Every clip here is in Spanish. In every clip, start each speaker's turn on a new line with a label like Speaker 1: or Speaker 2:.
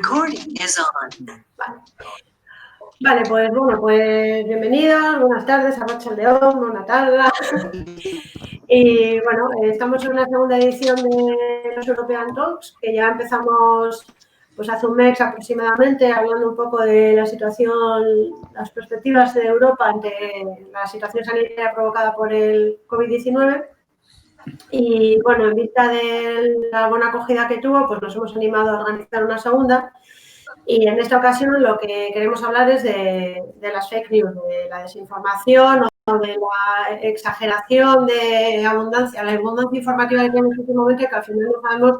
Speaker 1: recording is on.
Speaker 2: Vale, pues bueno, pues bienvenidos, buenas tardes a Racha León, buenas tardes. Y bueno, estamos en una segunda edición de los European Talks, que ya empezamos pues hace un mes aproximadamente, hablando un poco de la situación, las perspectivas de Europa ante la situación sanitaria provocada por el COVID-19. Y bueno, en vista de la buena acogida que tuvo, pues nos hemos animado a organizar una segunda. Y en esta ocasión lo que queremos hablar es de las fake news, de la desinformación o de la exageración de abundancia, la abundancia informativa que tiene en este momento, que al final no sabemos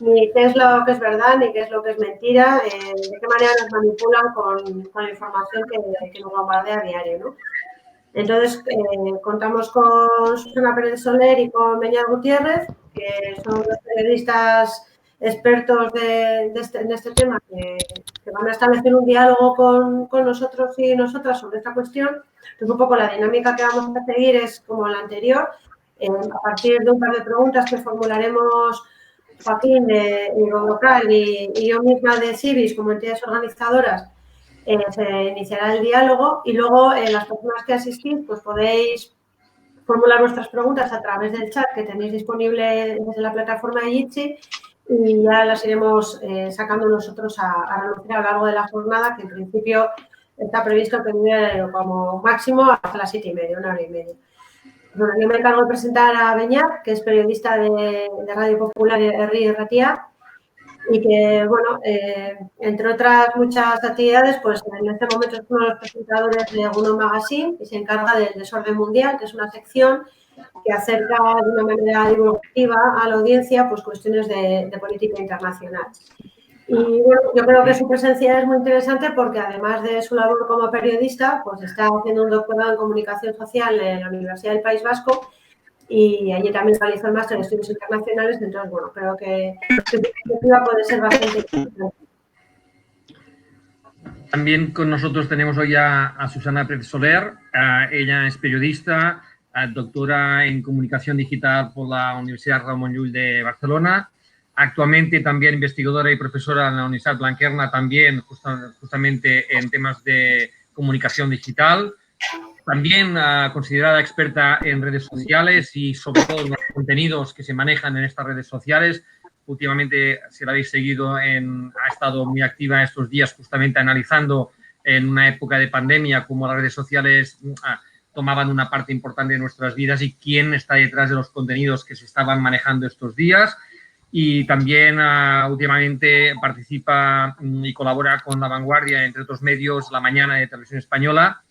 Speaker 2: ni qué es lo que es verdad, ni qué es lo que es mentira, de qué manera nos manipulan con la información que nos bombardea a diario, ¿no? Entonces, contamos con Susana Pérez Soler y con Beñat Gutiérrez, que son dos periodistas expertos en este tema, que van a establecer un diálogo con nosotros y nosotras sobre esta cuestión. Entonces, un poco la dinámica que vamos a seguir es como la anterior, a partir de un par de preguntas que formularemos Joaquín de Local y yo misma de Civis como entidades organizadoras. Se iniciará el diálogo y luego las personas que asistís pues podéis formular vuestras preguntas a través del chat que tenéis disponible desde la plataforma de Jitsi y ya las iremos sacando nosotros a relucir a lo largo de la jornada, que en principio está previsto que dure como máximo hasta las 7:30, 1 hora y media. Bueno, yo me encargo de presentar a Beñat, que es periodista de Radio Popular Herri y Ratia, y que, bueno, entre otras muchas actividades, pues en este momento es uno de los presentadores de Uno Magazine y se encarga del Desorden Mundial, que es una sección que acerca de una manera divulgativa a la audiencia pues cuestiones de política internacional. Y bueno, yo creo que su presencia es muy interesante porque además de su labor como periodista, pues está haciendo un doctorado en comunicación social en la Universidad del País Vasco y allí también realizó el máster en estudios internacionales, entonces, bueno, creo que su perspectiva puede ser bastante interesante.
Speaker 3: También con nosotros tenemos hoy a Susana Pérez Soler. Ella es periodista, doctora en comunicación digital por la Universidad Ramon Llull de Barcelona. Actualmente también investigadora y profesora en la Universidad Blanquerna, también justamente en temas de comunicación digital. También considerada experta en redes sociales y sobre todo en los contenidos que se manejan en estas redes sociales. Últimamente, si la habéis seguido, ha estado muy activa estos días justamente analizando en una época de pandemia cómo las redes sociales tomaban una parte importante de nuestras vidas y quién está detrás de los contenidos que se estaban manejando estos días. Y también últimamente participa y colabora con La Vanguardia, entre otros medios, La Mañana de Televisión Española.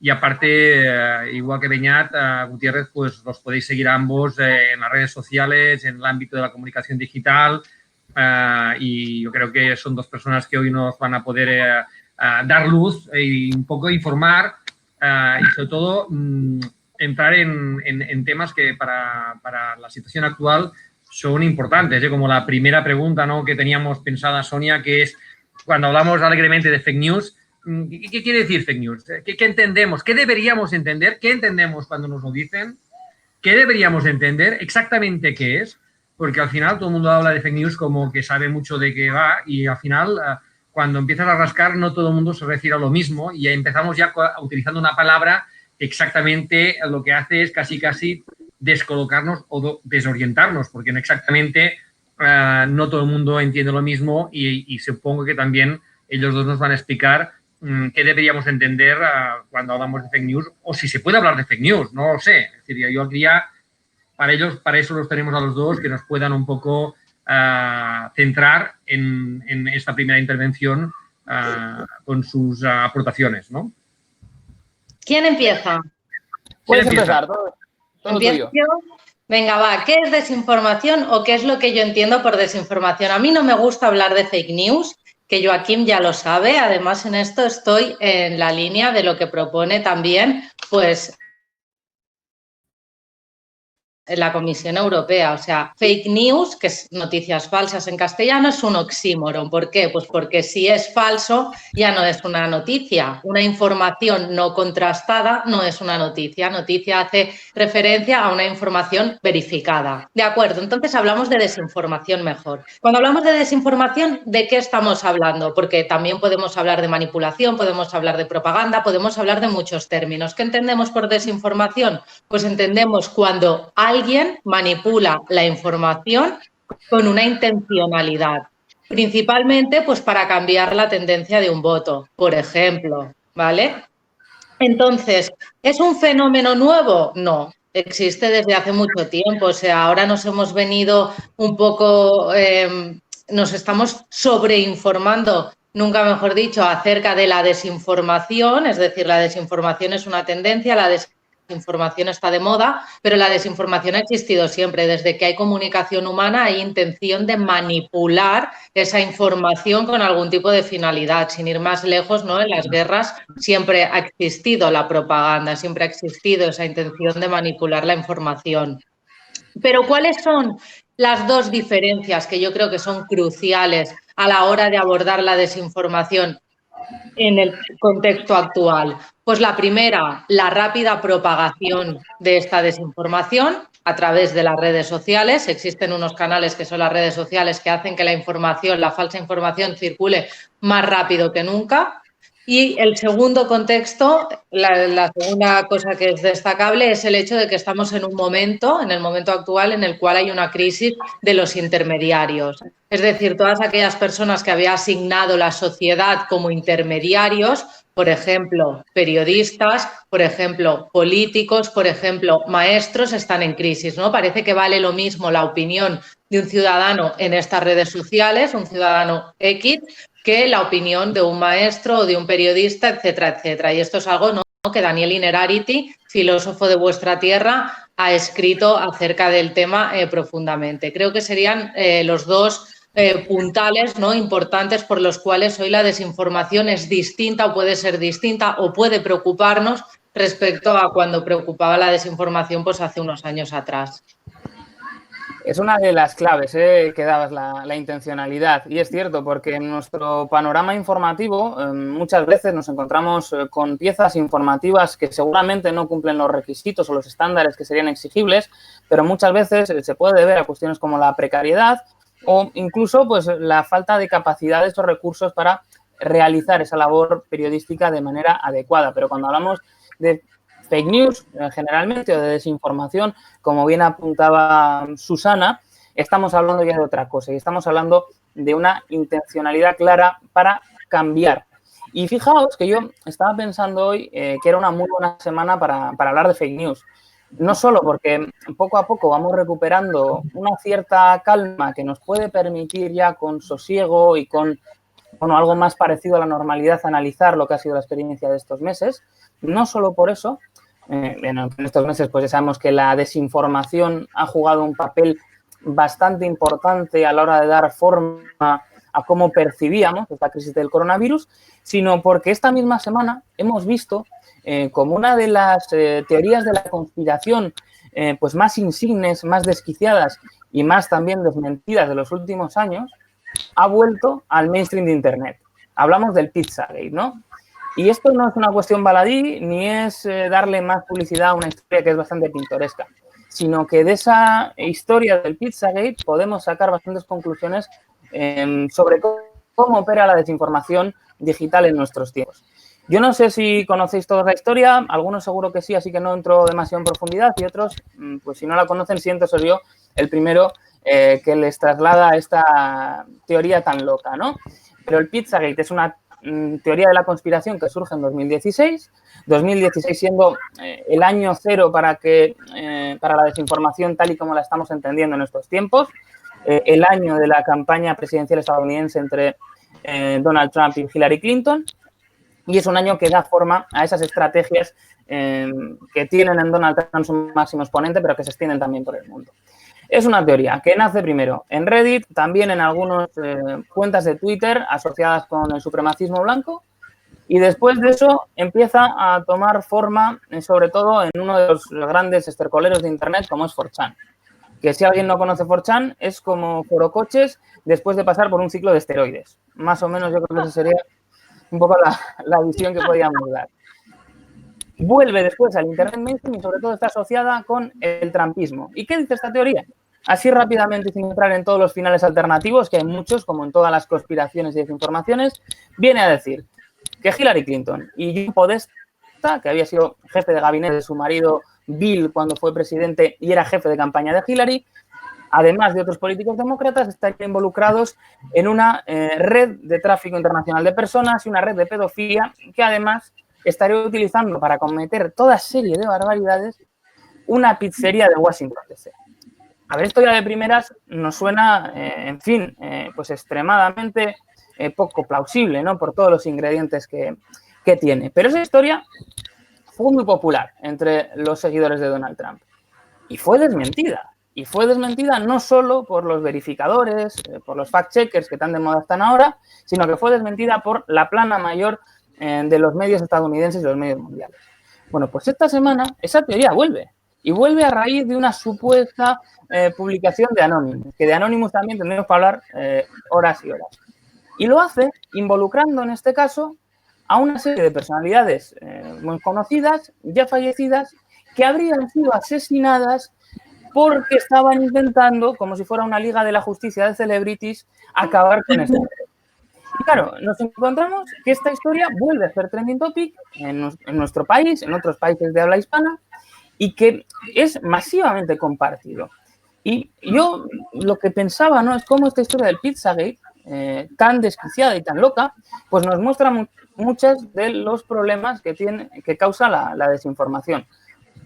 Speaker 3: Y aparte, igual que Beñat, Gutiérrez, pues los podéis seguir a ambos en las redes sociales, en el ámbito de la comunicación digital. Y yo creo que son dos personas que hoy nos van a poder dar luz y un poco informar y sobre todo entrar en temas que para la situación actual son importantes, como la primera pregunta, ¿no?, que teníamos pensada, Sonia, que es cuando hablamos alegremente de fake news. ¿Qué quiere decir fake news? ¿Qué entendemos? ¿Qué deberíamos entender? ¿Qué entendemos cuando nos lo dicen? ¿Qué deberíamos entender? ¿Exactamente qué es? Porque al final todo el mundo habla de fake news como que sabe mucho de qué va y al final cuando empiezas a rascar no todo el mundo se refiere a lo mismo y empezamos ya utilizando una palabra que exactamente lo que hace es casi descolocarnos o desorientarnos, porque exactamente no todo el mundo entiende lo mismo y supongo que también ellos dos nos van a explicar qué deberíamos entender cuando hablamos de fake news, o si se puede hablar de fake news, no lo sé. Es decir, yo diría, para eso los tenemos a los dos, que nos puedan un poco centrar en esta primera intervención con sus aportaciones, ¿no?
Speaker 4: ¿Quién empieza?
Speaker 5: Puedes empezar, todo
Speaker 4: ¿Empiezo
Speaker 5: tuyo.
Speaker 4: yo? Venga, va, ¿qué es desinformación o qué es lo que yo entiendo por desinformación? A mí no me gusta hablar de fake news, que Joaquín ya lo sabe. Además, en esto estoy en la línea de lo que propone también, pues, la Comisión Europea. O sea, fake news, que es noticias falsas en castellano, es un oxímoron. ¿Por qué? Pues porque si es falso ya no es una noticia. Una información no contrastada no es una noticia. Noticia hace referencia a una información verificada. De acuerdo, entonces hablamos de desinformación mejor. Cuando hablamos de desinformación, ¿de qué estamos hablando? Porque también podemos hablar de manipulación, podemos hablar de propaganda, podemos hablar de muchos términos. ¿Qué entendemos por desinformación? Pues entendemos cuando alguien manipula la información con una intencionalidad, principalmente pues para cambiar la tendencia de un voto, por ejemplo, ¿vale? Entonces, ¿es un fenómeno nuevo? No, existe desde hace mucho tiempo. O sea, ahora nos hemos venido un poco, nos estamos sobreinformando, nunca mejor dicho, acerca de la desinformación. Es decir, la desinformación es una tendencia, la desinformación está de moda, pero la desinformación ha existido siempre. Desde que hay comunicación humana hay intención de manipular esa información con algún tipo de finalidad. Sin ir más lejos, ¿no? En las guerras siempre ha existido la propaganda, siempre ha existido esa intención de manipular la información. Pero ¿cuáles son las dos diferencias que yo creo que son cruciales a la hora de abordar la desinformación en el contexto actual? Pues la primera, la rápida propagación de esta desinformación a través de las redes sociales. Existen unos canales que son las redes sociales que hacen que la información, la falsa información, circule más rápido que nunca. Y el segundo contexto, la segunda cosa que es destacable es el hecho de que estamos en un momento, en el momento actual, en el cual hay una crisis de los intermediarios. Es decir, todas aquellas personas que había asignado la sociedad como intermediarios, por ejemplo, periodistas, por ejemplo, políticos, por ejemplo, maestros, están en crisis, ¿no? Parece que vale lo mismo la opinión de un ciudadano en estas redes sociales, un ciudadano X, que la opinión de un maestro o de un periodista, etcétera, etcétera. Y esto es algo, ¿no?, que Daniel Innerarity, filósofo de vuestra tierra, ha escrito acerca del tema profundamente. Creo que serían los dos puntales, ¿no?, importantes por los cuales hoy la desinformación es distinta o puede ser distinta o puede preocuparnos respecto a cuando preocupaba la desinformación pues hace unos años atrás.
Speaker 5: Es una de las claves que dabas, la intencionalidad. Y es cierto, porque en nuestro panorama informativo muchas veces nos encontramos con piezas informativas que seguramente no cumplen los requisitos o los estándares que serían exigibles, pero muchas veces se puede deber a cuestiones como la precariedad o incluso pues la falta de capacidades o recursos para realizar esa labor periodística de manera adecuada. Pero cuando hablamos de fake news, generalmente, o de desinformación, como bien apuntaba Susana, estamos hablando ya de otra cosa y estamos hablando de una intencionalidad clara para cambiar. Y fijaos que yo estaba pensando hoy que era una muy buena semana para hablar de fake news. No solo porque poco a poco vamos recuperando una cierta calma que nos puede permitir ya con sosiego y con algo más parecido a la normalidad analizar lo que ha sido la experiencia de estos meses, no solo por eso. En estos meses pues ya sabemos que la desinformación ha jugado un papel bastante importante a la hora de dar forma a cómo percibíamos esta crisis del coronavirus, sino porque esta misma semana hemos visto como una de las teorías de la conspiración pues más insignes, más desquiciadas y más también desmentidas de los últimos años, ha vuelto al mainstream de Internet. Hablamos del Pizzagate, ¿no? Y esto no es una cuestión baladí, ni es darle más publicidad a una historia que es bastante pintoresca, sino que de esa historia del Pizzagate podemos sacar bastantes conclusiones sobre cómo opera la desinformación digital en nuestros tiempos. Yo no sé si conocéis toda la historia, algunos seguro que sí, así que no entro demasiado en profundidad, y otros, pues si no la conocen, siento ser yo el primero que les traslada esta teoría tan loca, ¿no? Pero el Pizzagate es una teoría de la conspiración que surge en 2016 siendo el año cero para la desinformación tal y como la estamos entendiendo en estos tiempos, el año de la campaña presidencial estadounidense entre Donald Trump y Hillary Clinton, y es un año que da forma a esas estrategias que tienen en Donald Trump su máximo exponente, pero que se extienden también por el mundo. Es una teoría que nace primero en Reddit, también en algunas cuentas de Twitter asociadas con el supremacismo blanco, Y después de eso empieza a tomar forma, sobre todo en uno de los grandes estercoleros de Internet, como es 4chan. Que si alguien no conoce 4chan, es como Forocoches después de pasar por un ciclo de esteroides. Más o menos yo creo que esa sería un poco la visión que podíamos dar. Vuelve después al Internet mainstream y sobre todo está asociada con el trumpismo. ¿Y qué dice esta teoría? Así rápidamente, sin entrar en todos los finales alternativos, que hay muchos, como en todas las conspiraciones y desinformaciones, viene a decir que Hillary Clinton y John Podesta, que había sido jefe de gabinete de su marido Bill cuando fue presidente y era jefe de campaña de Hillary, además de otros políticos demócratas, estarían involucrados en una red de tráfico internacional de personas y una red de pedofilia que además estaría utilizando para cometer toda serie de barbaridades una pizzería de Washington, D.C. A ver, esto ya de primeras nos suena, pues extremadamente poco plausible, ¿no? Por todos los ingredientes que tiene. Pero esa historia fue muy popular entre los seguidores de Donald Trump. Y fue desmentida. Y fue desmentida no solo por los verificadores, por los fact-checkers que tan de moda están ahora, sino que fue desmentida por la plana mayor de los medios estadounidenses y los medios mundiales. Bueno, pues esta semana esa teoría vuelve. Y vuelve a raíz de una supuesta publicación de Anonymous, que de Anonymous también tendremos que hablar horas y horas. Y lo hace involucrando, en este caso, a una serie de personalidades muy conocidas, ya fallecidas, que habrían sido asesinadas porque estaban intentando, como si fuera una liga de la justicia de celebrities, acabar con esto. Y claro, nos encontramos que esta historia vuelve a ser trending topic en nuestro país, en otros países de habla hispana, y que es masivamente compartido. Y yo lo que pensaba, ¿no?, es cómo esta historia del Pizzagate, tan desquiciada y tan loca, pues nos muestra muchos de los problemas que causa la desinformación.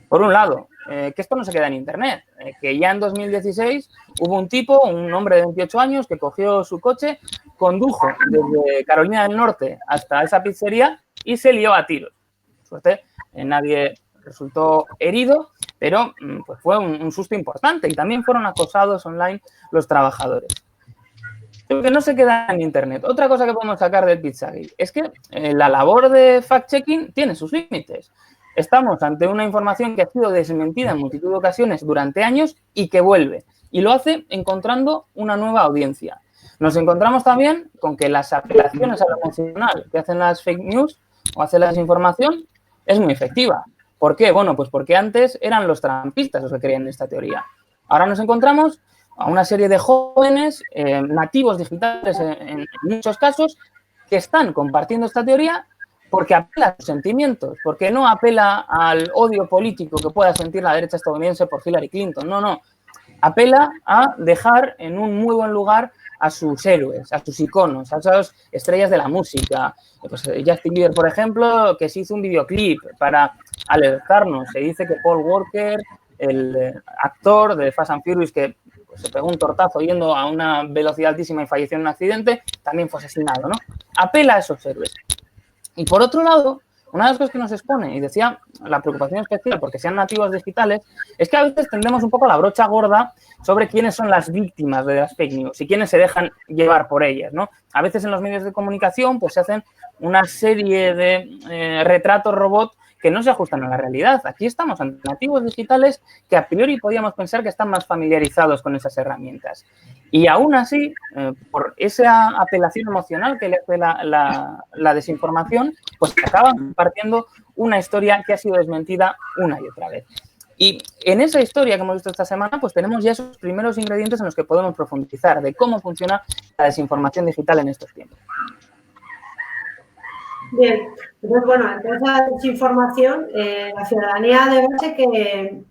Speaker 5: Por un lado, que esto no se queda en Internet, que ya en 2016 hubo un tipo, un hombre de 28 años, que cogió su coche, condujo desde Carolina del Norte hasta esa pizzería y se lió a tiros. Por suerte, nadie resultó herido, pero pues fue un susto importante y también fueron acosados online los trabajadores. Pero que no se queda en Internet. Otra cosa que podemos sacar del Pizzagate es que la labor de fact-checking tiene sus límites. Estamos ante una información que ha sido desmentida en multitud de ocasiones durante años y que vuelve. Y lo hace encontrando una nueva audiencia. Nos encontramos también con que las apelaciones a lo emocional que hacen las fake news o hace la desinformación es muy efectiva. ¿Por qué? Bueno, pues porque antes eran los trampistas los que creían en esta teoría. Ahora nos encontramos a una serie de jóvenes nativos digitales en muchos casos que están compartiendo esta teoría porque apela a sus sentimientos, porque no apela al odio político que pueda sentir la derecha estadounidense por Hillary Clinton. No. Apela a dejar en un muy buen lugar a sus héroes, a sus iconos, a esas estrellas de la música. Pues Justin Bieber, por ejemplo, que se hizo un videoclip para alertarnos. Se dice que Paul Walker, el actor de Fast and Furious, que se pegó un tortazo yendo a una velocidad altísima y falleció en un accidente, también fue asesinado, ¿no? Apela a esos héroes. Y por otro lado, una de las cosas que nos expone, y decía la preocupación especial porque sean nativos digitales, es que a veces tendemos un poco la brocha gorda sobre quiénes son las víctimas de las fake news y quiénes se dejan llevar por ellas, ¿no? A veces en los medios de comunicación pues se hacen una serie de retratos robot que no se ajustan a la realidad. Aquí estamos ante nativos digitales que a priori podíamos pensar que están más familiarizados con esas herramientas. Y aún así, por esa apelación emocional que le hace la desinformación, pues acaban compartiendo una historia que ha sido desmentida una y otra vez. Y en esa historia que hemos visto esta semana, pues tenemos ya esos primeros ingredientes en los que podemos profundizar de cómo funciona la desinformación digital en estos tiempos.
Speaker 2: Bien, entonces, bueno, ante esa desinformación, la ciudadanía de base ¿qué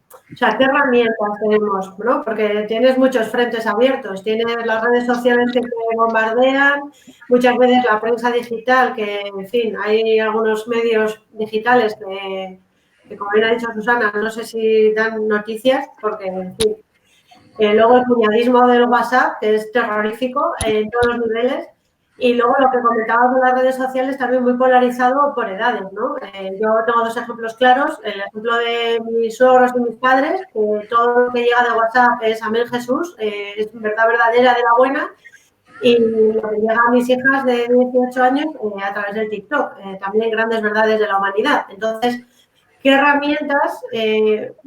Speaker 2: herramientas tenemos, ¿no? Porque tienes muchos frentes abiertos, tienes las redes sociales que te bombardean, muchas veces la prensa digital, que, en fin, hay algunos medios digitales que como bien ha dicho Susana, no sé si dan noticias, porque, en fin, luego el cuñadismo del WhatsApp, que es terrorífico en todos los niveles. Y luego lo que comentabas de las redes sociales también muy polarizado por edades, ¿no? Yo tengo dos ejemplos claros. El ejemplo de mis suegros y mis padres, que todo lo que llega de WhatsApp es Amén Jesús, es verdad verdadera de la buena. y lo que llega a mis hijas de 18 años a través del TikTok, también grandes verdades de la humanidad. Entonces, ¿qué herramientas,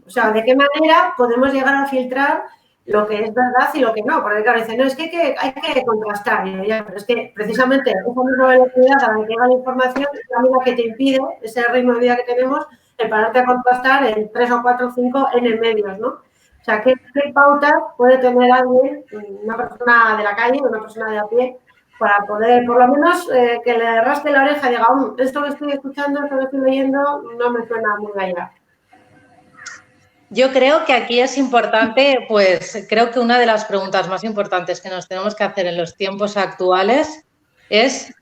Speaker 2: o sea, de qué manera podemos llegar a filtrar lo que es verdad y lo que no? Porque claro, dicen, no, es que hay que contrastar. Y yo, ya, pero es que precisamente esa misma velocidad a la que llega la información es la misma que te impide, ese ritmo de vida que tenemos, el pararte a contrastar en 3 o 4 o 5 N medios, ¿no? O sea, ¿qué pautas puede tener alguien, una persona de la calle, una persona de a pie, para poder, por lo menos, que le rasque la oreja y diga, esto que estoy escuchando, esto que estoy leyendo, no me suena muy allá?
Speaker 4: Yo creo que aquí es importante, pues creo que una de las preguntas más importantes que nos tenemos que hacer en los tiempos actuales es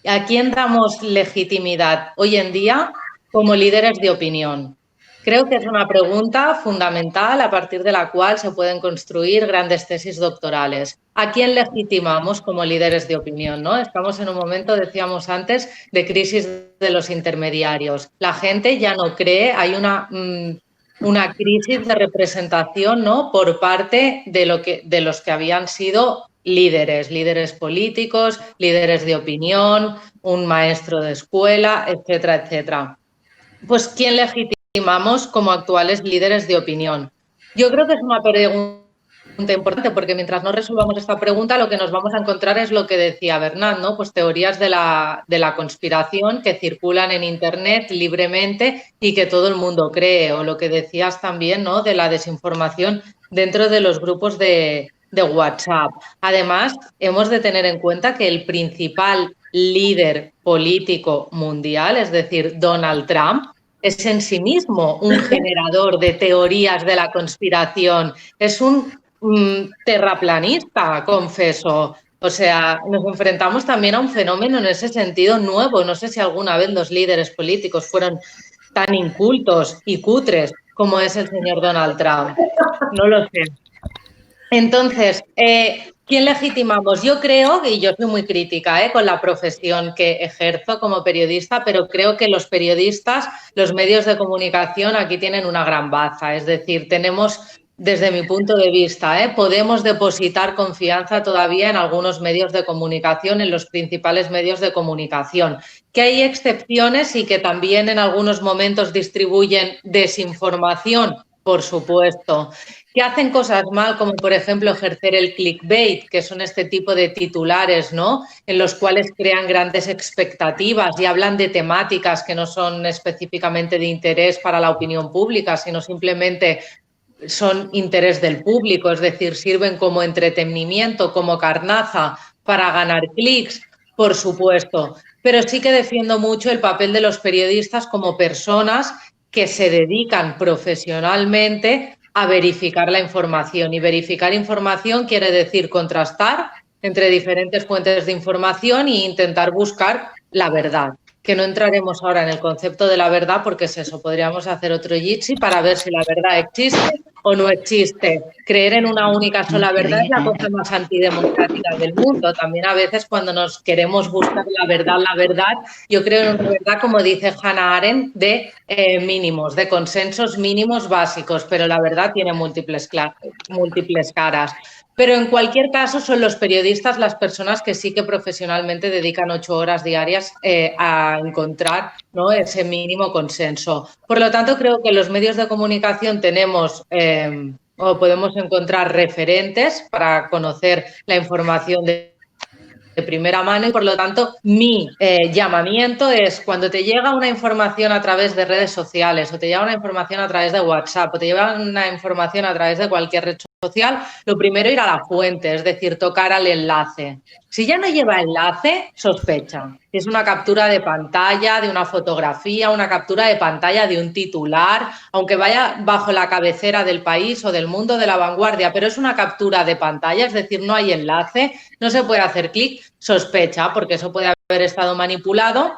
Speaker 4: ¿a quién damos legitimidad hoy en día como líderes de opinión? Creo que es una pregunta fundamental a partir de la cual se pueden construir grandes tesis doctorales. ¿A quién legitimamos como líderes de opinión, ¿no? Estamos en un momento, decíamos antes, de crisis de los intermediarios. La gente ya no cree, hay una crisis de representación, ¿no?, por parte de los que habían sido líderes políticos, líderes de opinión, un maestro de escuela, etcétera, etcétera. Pues, ¿quién legitimamos como actuales líderes de opinión? Yo creo que es una pregunta importante porque mientras no resolvamos esta pregunta lo que nos vamos a encontrar es lo que decía Bernat, ¿no? Pues teorías de la conspiración que circulan en Internet libremente y que todo el mundo cree, o lo que decías también, ¿no?, de la desinformación dentro de los grupos de WhatsApp. Además, hemos de tener en cuenta que el principal líder político mundial, es decir, Donald Trump, es en sí mismo un generador de teorías de la conspiración. Es un terraplanista, confeso. O sea, nos enfrentamos también a un fenómeno en ese sentido nuevo. No sé si alguna vez los líderes políticos fueron tan incultos y cutres como es el señor Donald Trump. No lo sé. Entonces, ¿quién legitimamos? Yo creo, y yo soy muy crítica con la profesión que ejerzo como periodista, pero creo que los periodistas, los medios de comunicación aquí tienen una gran baza. Es decir, tenemos, desde mi punto de vista, podemos depositar confianza todavía en algunos medios de comunicación, en los principales medios de comunicación. Que hay excepciones y que también en algunos momentos distribuyen desinformación, por supuesto. Que hacen cosas mal, como por ejemplo ejercer el clickbait, que son este tipo de titulares, ¿no?, en los cuales crean grandes expectativas y hablan de temáticas que no son específicamente de interés para la opinión pública, sino simplemente son interés del público, es decir, sirven como entretenimiento, como carnaza para ganar clics, por supuesto. Pero sí que defiendo mucho el papel de los periodistas como personas que se dedican profesionalmente a verificar la información. Y verificar información quiere decir contrastar entre diferentes fuentes de información e intentar buscar la verdad. Que no entraremos ahora en el concepto de la verdad porque es eso, podríamos hacer otro jitsi para ver si la verdad existe o no existe. Creer en una única sola verdad es la cosa más antidemocrática del mundo. También a veces cuando nos queremos buscar la verdad, yo creo en una verdad, como dice Hannah Arendt, de mínimos, de consensos mínimos básicos, pero la verdad tiene múltiples caras. Pero en cualquier caso son los periodistas las personas que sí que profesionalmente dedican 8 horas diarias a encontrar, ¿no?, ese mínimo consenso. Por lo tanto, creo que los medios de comunicación tenemos o podemos encontrar referentes para conocer la información de primera mano y, por lo tanto, mi llamamiento es cuando te llega una información a través de redes sociales o te llega una información a través de WhatsApp o te llega una información a través de cualquier red social, lo primero ir a la fuente, es decir, tocar al enlace. Si ya no lleva enlace, sospecha. Si es una captura de pantalla, de una fotografía, una captura de pantalla de un titular, aunque vaya bajo la cabecera del País o del Mundo, de La Vanguardia, pero es una captura de pantalla, es decir, no hay enlace, no se puede hacer clic, sospecha, porque eso puede haber estado manipulado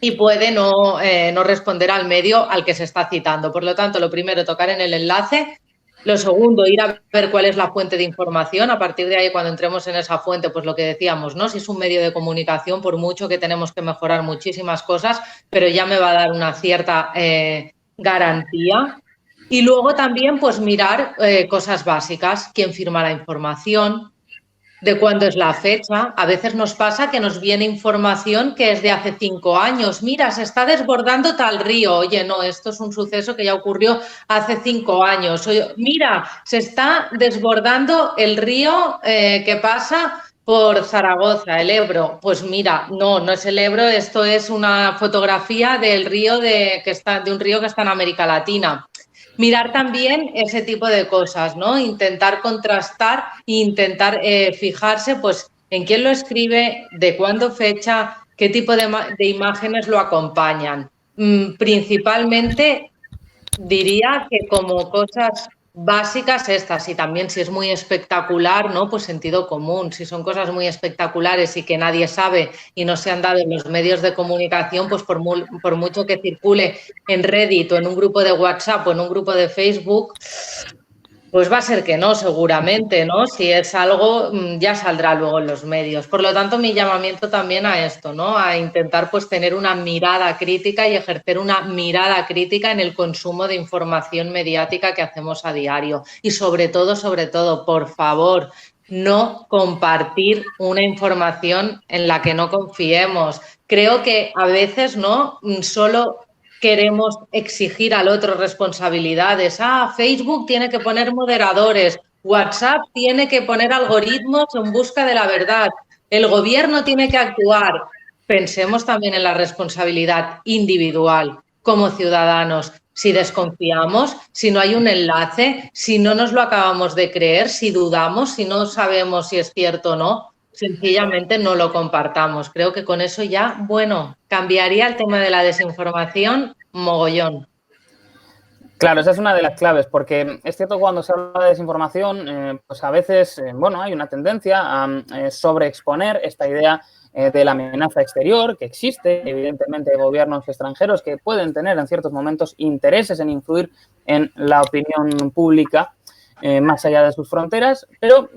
Speaker 4: y puede no responder al medio al que se está citando. Por lo tanto, lo primero, tocar en el enlace. Lo segundo, ir a ver cuál es la fuente de información. A partir de ahí, cuando entremos en esa fuente, pues lo que decíamos, ¿no?, si es un medio de comunicación, por mucho que tenemos que mejorar muchísimas cosas, pero ya me va a dar una cierta garantía. Y luego también, pues mirar cosas básicas, quién firma la información, de cuándo es la fecha. A veces nos pasa que nos viene información que es de hace 5 años. Mira, se está desbordando tal río. Oye, no, esto es un suceso que ya ocurrió hace 5 años. Oye, mira, se está desbordando el río que pasa por Zaragoza, el Ebro. Pues mira, no es el Ebro, esto es una fotografía del río de un río que está en América Latina. Mirar también ese tipo de cosas, ¿no? Intentar contrastar e intentar fijarse, pues, en quién lo escribe, de cuándo fecha, qué tipo de imágenes lo acompañan. Principalmente diría que como cosas básicas estas, y también si es muy espectacular, ¿no? Pues sentido común. Si son cosas muy espectaculares y que nadie sabe y no se han dado en los medios de comunicación, pues por mucho que circule en Reddit o en un grupo de WhatsApp o en un grupo de Facebook, pues va a ser que no, seguramente, ¿no? Si es algo, ya saldrá luego en los medios. Por lo tanto, mi llamamiento también a esto, ¿no? A intentar, pues, tener una mirada crítica y ejercer una mirada crítica en el consumo de información mediática que hacemos a diario. Y sobre todo, por favor, no compartir una información en la que no confiemos. Creo que a veces, ¿no? Solo queremos exigir al otro responsabilidades. Facebook tiene que poner moderadores, WhatsApp tiene que poner algoritmos en busca de la verdad, el gobierno tiene que actuar. Pensemos también en la responsabilidad individual como ciudadanos. Si desconfiamos, si no hay un enlace, si no nos lo acabamos de creer, si dudamos, si no sabemos si es cierto o no, sencillamente no lo compartamos. Creo que con eso ya, bueno, cambiaría el tema de la desinformación mogollón.
Speaker 5: Claro, esa es una de las claves, porque es cierto que cuando se habla de desinformación, pues a veces, bueno, hay una tendencia a sobreexponer esta idea de la amenaza exterior, que existe, evidentemente, gobiernos extranjeros que pueden tener en ciertos momentos intereses en influir en la opinión pública más allá de sus fronteras, pero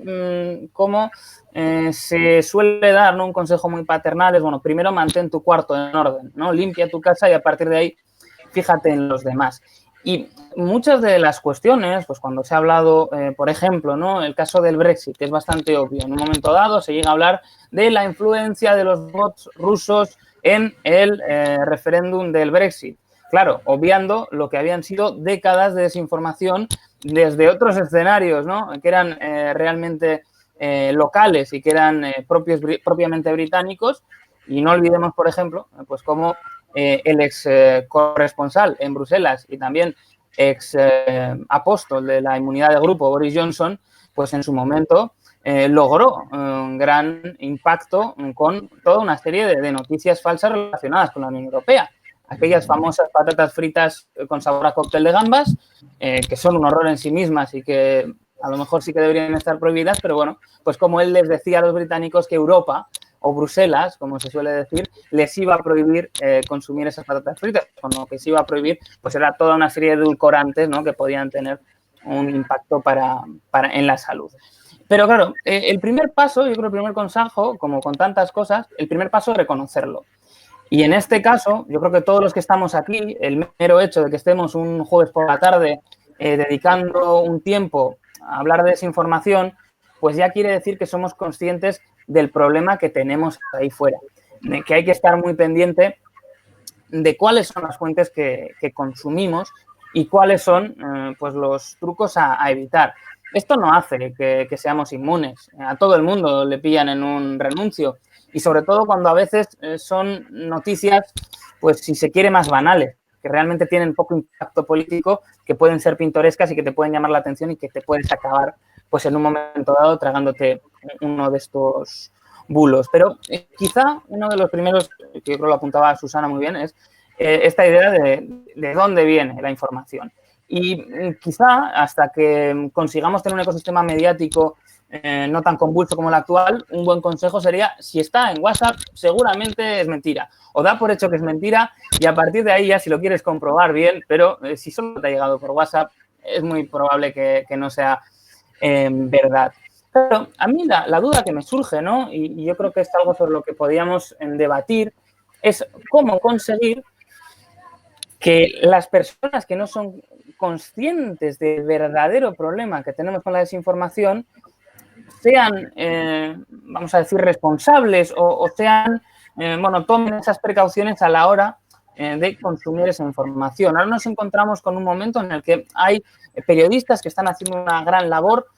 Speaker 5: como se suele dar, ¿no? Un consejo muy paternal es, bueno, primero mantén tu cuarto en orden, ¿no? Limpia tu casa y a partir de ahí fíjate en los demás. Y muchas de las cuestiones, pues cuando se ha hablado, por ejemplo, ¿no? El caso del Brexit, que es bastante obvio. En un momento dado se llega a hablar de la influencia de los bots rusos en el referéndum del Brexit. Claro, obviando lo que habían sido décadas de desinformación desde otros escenarios, ¿no? Que eran realmente locales y que eran propiamente británicos. Y no olvidemos, por ejemplo, pues cómo el ex corresponsal en Bruselas y también ex apóstol de la inmunidad de grupo, Boris Johnson, pues en su momento logró un gran impacto con toda una serie de noticias falsas relacionadas con la Unión Europea. Aquellas famosas patatas fritas con sabor a cóctel de gambas, que son un horror en sí mismas y que a lo mejor sí que deberían estar prohibidas, pero bueno, pues como él les decía a los británicos que Europa o Bruselas, como se suele decir, les iba a prohibir consumir esas patatas fritas. Con lo que se iba a prohibir, pues era toda una serie de edulcorantes, ¿no? Que podían tener un impacto en la salud. Pero claro, el primer paso, yo creo el primer consejo, como con tantas cosas, el primer paso es reconocerlo. Y en este caso, yo creo que todos los que estamos aquí, el mero hecho de que estemos un jueves por la tarde dedicando un tiempo a hablar de desinformación, pues ya quiere decir que somos conscientes del problema que tenemos ahí fuera, de que hay que estar muy pendiente de cuáles son las fuentes que consumimos y cuáles son pues los trucos a evitar. Esto no hace que seamos inmunes. A todo el mundo le pillan en un renuncio y sobre todo cuando a veces son noticias, pues si se quiere, más banales, que realmente tienen poco impacto político, que pueden ser pintorescas y que te pueden llamar la atención y que te puedes acabar pues en un momento dado tragándote uno de estos bulos. Pero quizá uno de los primeros, que yo creo lo apuntaba Susana muy bien, es esta idea de dónde viene la información. Y quizá hasta que consigamos tener un ecosistema mediático no tan convulso como el actual, un buen consejo sería, si está en WhatsApp, seguramente es mentira. O da por hecho que es mentira y a partir de ahí ya si lo quieres comprobar bien, pero si solo te ha llegado por WhatsApp, es muy probable que no sea verdad. Pero a mí la duda que me surge, ¿no? Y yo creo que es algo sobre lo que podríamos debatir, es cómo conseguir que las personas que no son conscientes del verdadero problema que tenemos con la desinformación sean, vamos a decir, responsables o sean, bueno, tomen esas precauciones a la hora de consumir esa información. Ahora nos encontramos con un momento en el que hay periodistas que están haciendo una gran labor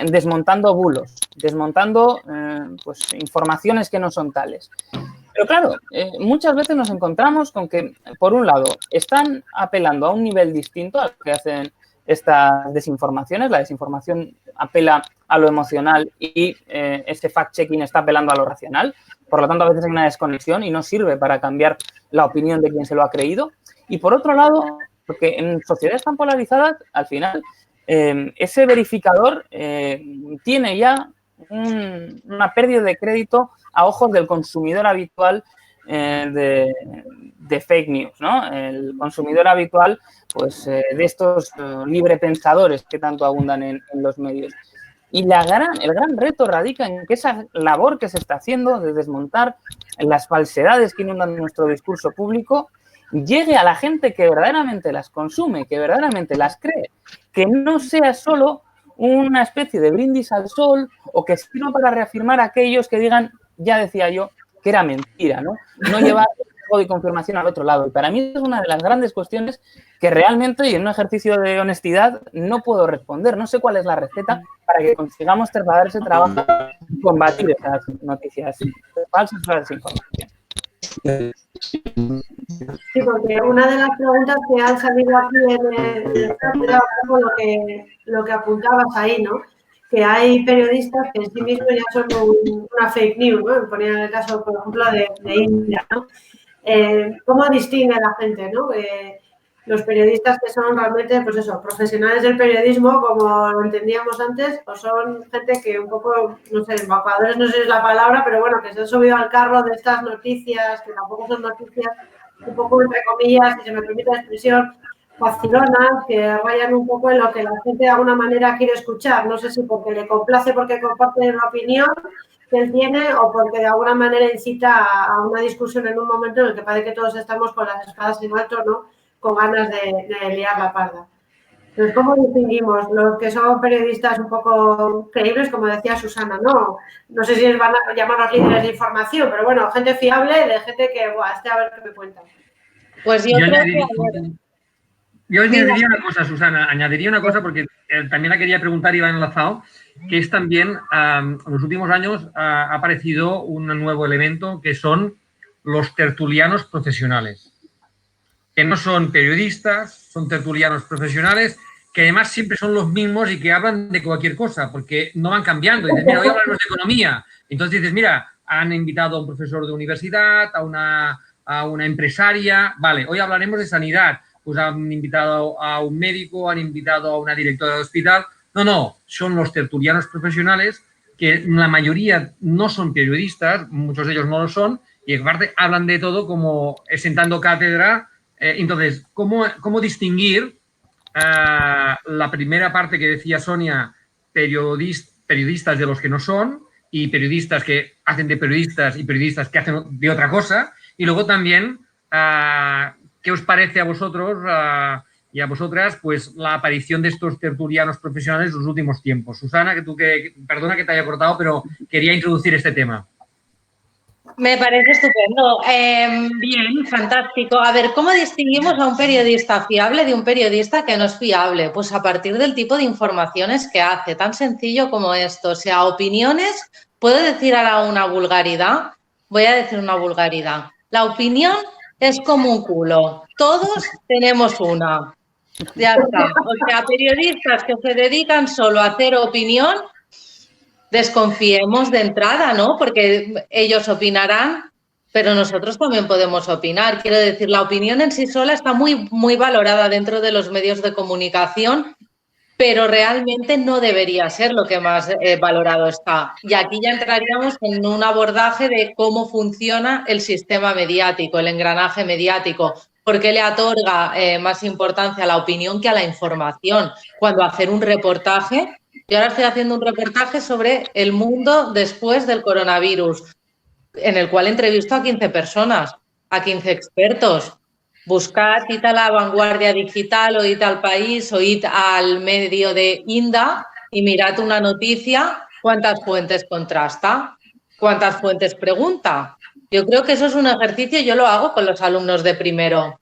Speaker 5: desmontando bulos, desmontando pues, informaciones que no son tales. Pero claro, muchas veces nos encontramos con que, por un lado, están apelando a un nivel distinto al que hacen estas desinformaciones. La desinformación apela a lo emocional y ese fact-checking está apelando a lo racional. Por lo tanto, a veces hay una desconexión y no sirve para cambiar la opinión de quien se lo ha creído. Y por otro lado, porque en sociedades tan polarizadas, al final, ese verificador tiene ya una pérdida de crédito a ojos del consumidor habitual de fake news, ¿no? El consumidor habitual, pues, de estos librepensadores que tanto abundan en los medios. Y el gran reto radica en que esa labor que se está haciendo de desmontar las falsedades que inundan nuestro discurso público llegue a la gente que verdaderamente las consume, que verdaderamente las cree, que no sea solo una especie de brindis al sol o que sirva para reafirmar a aquellos que digan, ya decía yo, que era mentira, ¿no? No llevar algo de confirmación al otro lado. Y para mí es una de las grandes cuestiones que realmente, y en un ejercicio de honestidad, no puedo responder. No sé cuál es la receta para que consigamos trasladar ese trabajo y combatir esas noticias falsas o desinformación.
Speaker 2: Sí, porque una de las preguntas que han salido aquí en era lo que apuntabas ahí, ¿no? Que hay periodistas que en sí mismos ya son una fake news, ¿no? Ponían el caso, por ejemplo, de India, ¿no? ¿Cómo distingue la gente, ¿no? Los periodistas que son realmente, pues eso, profesionales del periodismo, como lo entendíamos antes, o son gente que un poco, no sé, embaucadores no sé si es la palabra, pero bueno, que se han subido al carro de estas noticias, que tampoco son noticias, un poco entre comillas, si se me permite la expresión, facilonas, que rayan un poco en lo que la gente de alguna manera quiere escuchar. No sé si porque le complace, porque comparte una opinión que él tiene o porque de alguna manera incita a una discusión en un momento en el que parece que todos estamos con las espadas en alto, ¿no? Con ganas de liar la parda. Entonces, ¿cómo distinguimos los que son periodistas un poco creíbles, como decía Susana? No sé si van a llamarlos líderes de información, pero bueno, gente fiable, de gente que, a ver qué me cuentan.
Speaker 4: Pues yo creo que...
Speaker 3: Yo añadiría una cosa, Susana, añadiría una cosa porque también la quería preguntar y va enlazado, que es también, en los últimos años ha aparecido un nuevo elemento que son los tertulianos profesionales, que no son periodistas, son tertulianos profesionales, que además siempre son los mismos y que hablan de cualquier cosa, porque no van cambiando. Dices, mira, hoy hablamos de economía. Entonces dices, mira, han invitado a un profesor de universidad, a una empresaria, vale, hoy hablaremos de sanidad. Pues han invitado a un médico, han invitado a una directora de hospital. No, son los tertulianos profesionales que la mayoría no son periodistas, muchos de ellos no lo son, y aparte hablan de todo como sentando cátedra. Entonces, ¿cómo distinguir la primera parte que decía Sonia, periodistas de los que no son y periodistas que hacen de periodistas y periodistas que hacen de otra cosa? Y luego también... ¿qué os parece a vosotros y a vosotras pues la aparición de estos tertulianos profesionales en los últimos tiempos? Susana, perdona que te haya cortado, pero quería introducir este tema.
Speaker 4: Me parece estupendo. Bien, fantástico. A ver, ¿cómo distinguimos a un periodista fiable de un periodista que no es fiable? Pues a partir del tipo de informaciones que hace, tan sencillo como esto. O sea, opiniones, ¿puedo decir ahora una vulgaridad? Voy a decir una vulgaridad. La opinión es como un culo. Todos tenemos una. Ya está. O sea, periodistas que se dedican solo a hacer opinión, desconfiemos de entrada, ¿no? Porque ellos opinarán, pero nosotros también podemos opinar. Quiero decir, la opinión en sí sola está muy, muy valorada dentro de los medios de comunicación, pero realmente no debería ser lo que más valorado está. Y aquí ya entraríamos en un abordaje de cómo funciona el sistema mediático, el engranaje mediático. ¿Por qué le otorga más importancia a la opinión que a la información? Cuando hacer un reportaje, yo ahora estoy haciendo un reportaje sobre el mundo después del coronavirus, en el cual entrevisto a 15 personas, a 15 expertos. Buscad, id a la Vanguardia Digital o id al País o id al medio de INDA y mirad una noticia ¿Cuántas fuentes contrasta? ¿Cuántas fuentes pregunta? Yo creo que eso es un ejercicio, yo lo hago con los alumnos de primero.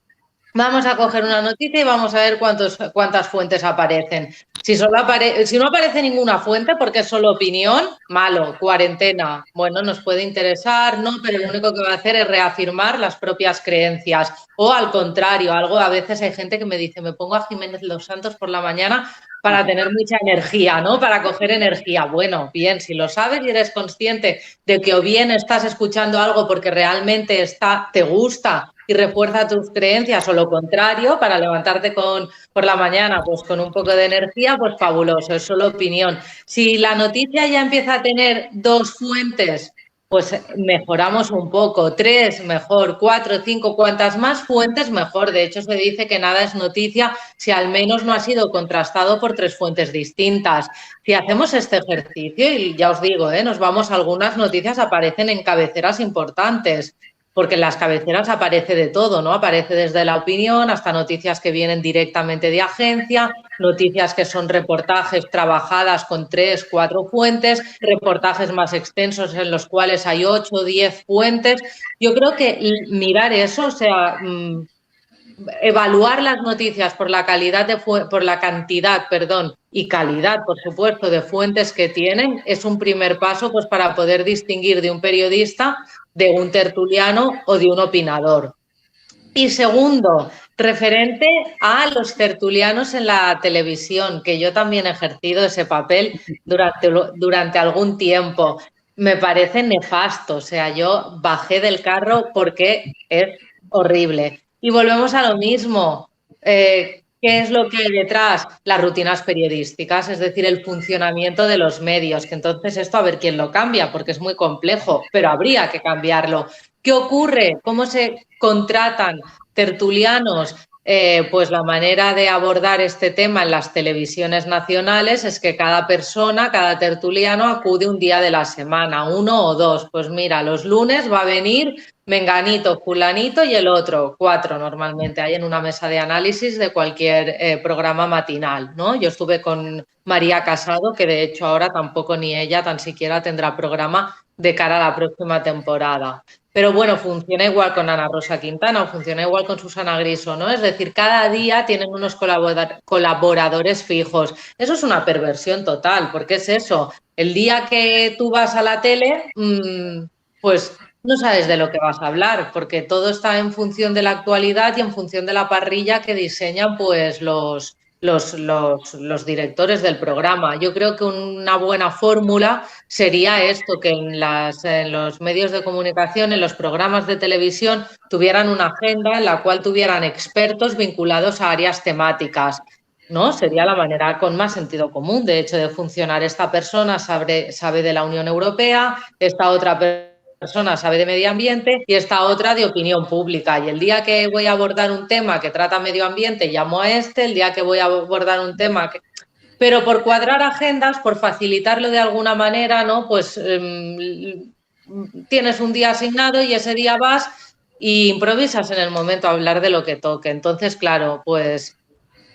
Speaker 4: Vamos a coger una noticia y vamos a ver cuántas fuentes aparecen. Si no aparece ninguna fuente porque es solo opinión, malo, cuarentena. Bueno, nos puede interesar, no, pero lo único que va a hacer es reafirmar las propias creencias. O al contrario, a veces hay gente que me dice, me pongo a Jiménez Los Santos por la mañana para tener mucha energía, ¿no? Para coger energía. Bueno, bien, si lo sabes y eres consciente de que o bien estás escuchando algo porque realmente te gusta y refuerza tus creencias, o lo contrario, para levantarte por la mañana pues con un poco de energía, pues fabuloso, es solo opinión. Si la noticia ya empieza a tener 2 fuentes, pues mejoramos un poco, 3 mejor, 4, 5, cuantas más fuentes mejor. De hecho, se dice que nada es noticia si al menos no ha sido contrastado por 3 fuentes distintas. Si hacemos este ejercicio, y ya os digo, nos vamos, algunas noticias aparecen en cabeceras importantes, porque en las cabeceras aparece de todo, ¿no? Aparece desde la opinión hasta noticias que vienen directamente de agencia, noticias que son reportajes trabajadas con 3, 4 fuentes, reportajes más extensos en los cuales hay 8 o 10 fuentes. Yo creo que mirar eso, o sea, evaluar las noticias por la cantidad y calidad, por supuesto, de fuentes que tienen, es un primer paso pues para poder distinguir de un periodista, de un tertuliano o de un opinador. Y segundo, referente a los tertulianos en la televisión, que yo también he ejercido ese papel durante algún tiempo. Me parece nefasto, o sea, yo bajé del carro porque es horrible. Y volvemos a lo mismo. ¿Qué es lo que hay detrás? Las rutinas periodísticas, es decir, el funcionamiento de los medios, que entonces esto a ver quién lo cambia, porque es muy complejo, pero habría que cambiarlo. ¿Qué ocurre? ¿Cómo se contratan tertulianos? Pues la manera de abordar este tema en las televisiones nacionales es que cada persona, cada tertuliano acude un día de la semana, 1 o 2. Pues mira, los lunes va a venir menganito, fulanito y el otro, 4 normalmente hay en una mesa de análisis de cualquier programa matinal, ¿no? Yo estuve con María Casado, que de hecho ahora tampoco ni ella tan siquiera tendrá programa de cara a la próxima temporada. Pero bueno, funciona igual con Ana Rosa Quintana o funciona igual con Susana Griso, ¿no? Es decir, cada día tienen unos colaboradores fijos. Eso es una perversión total, porque es eso. El día que tú vas a la tele, pues no sabes de lo que vas a hablar, porque todo está en función de la actualidad y en función de la parrilla que diseñan pues los directores del programa. Yo creo que una buena fórmula sería esto, que en los medios de comunicación, en los programas de televisión, tuvieran una agenda en la cual tuvieran expertos vinculados a áreas temáticas, ¿no? Sería la manera con más sentido común, de hecho, de funcionar. Esta persona sabe de la Unión Europea, esta otra persona sabe de medio ambiente y esta otra de opinión pública. Y el día que voy a abordar un tema que trata medio ambiente, llamo a el día que voy a abordar un tema que... Pero por cuadrar agendas, por facilitarlo de alguna manera, ¿no? Pues tienes un día asignado y ese día vas e improvisas en el momento a hablar de lo que toque. Entonces, claro, pues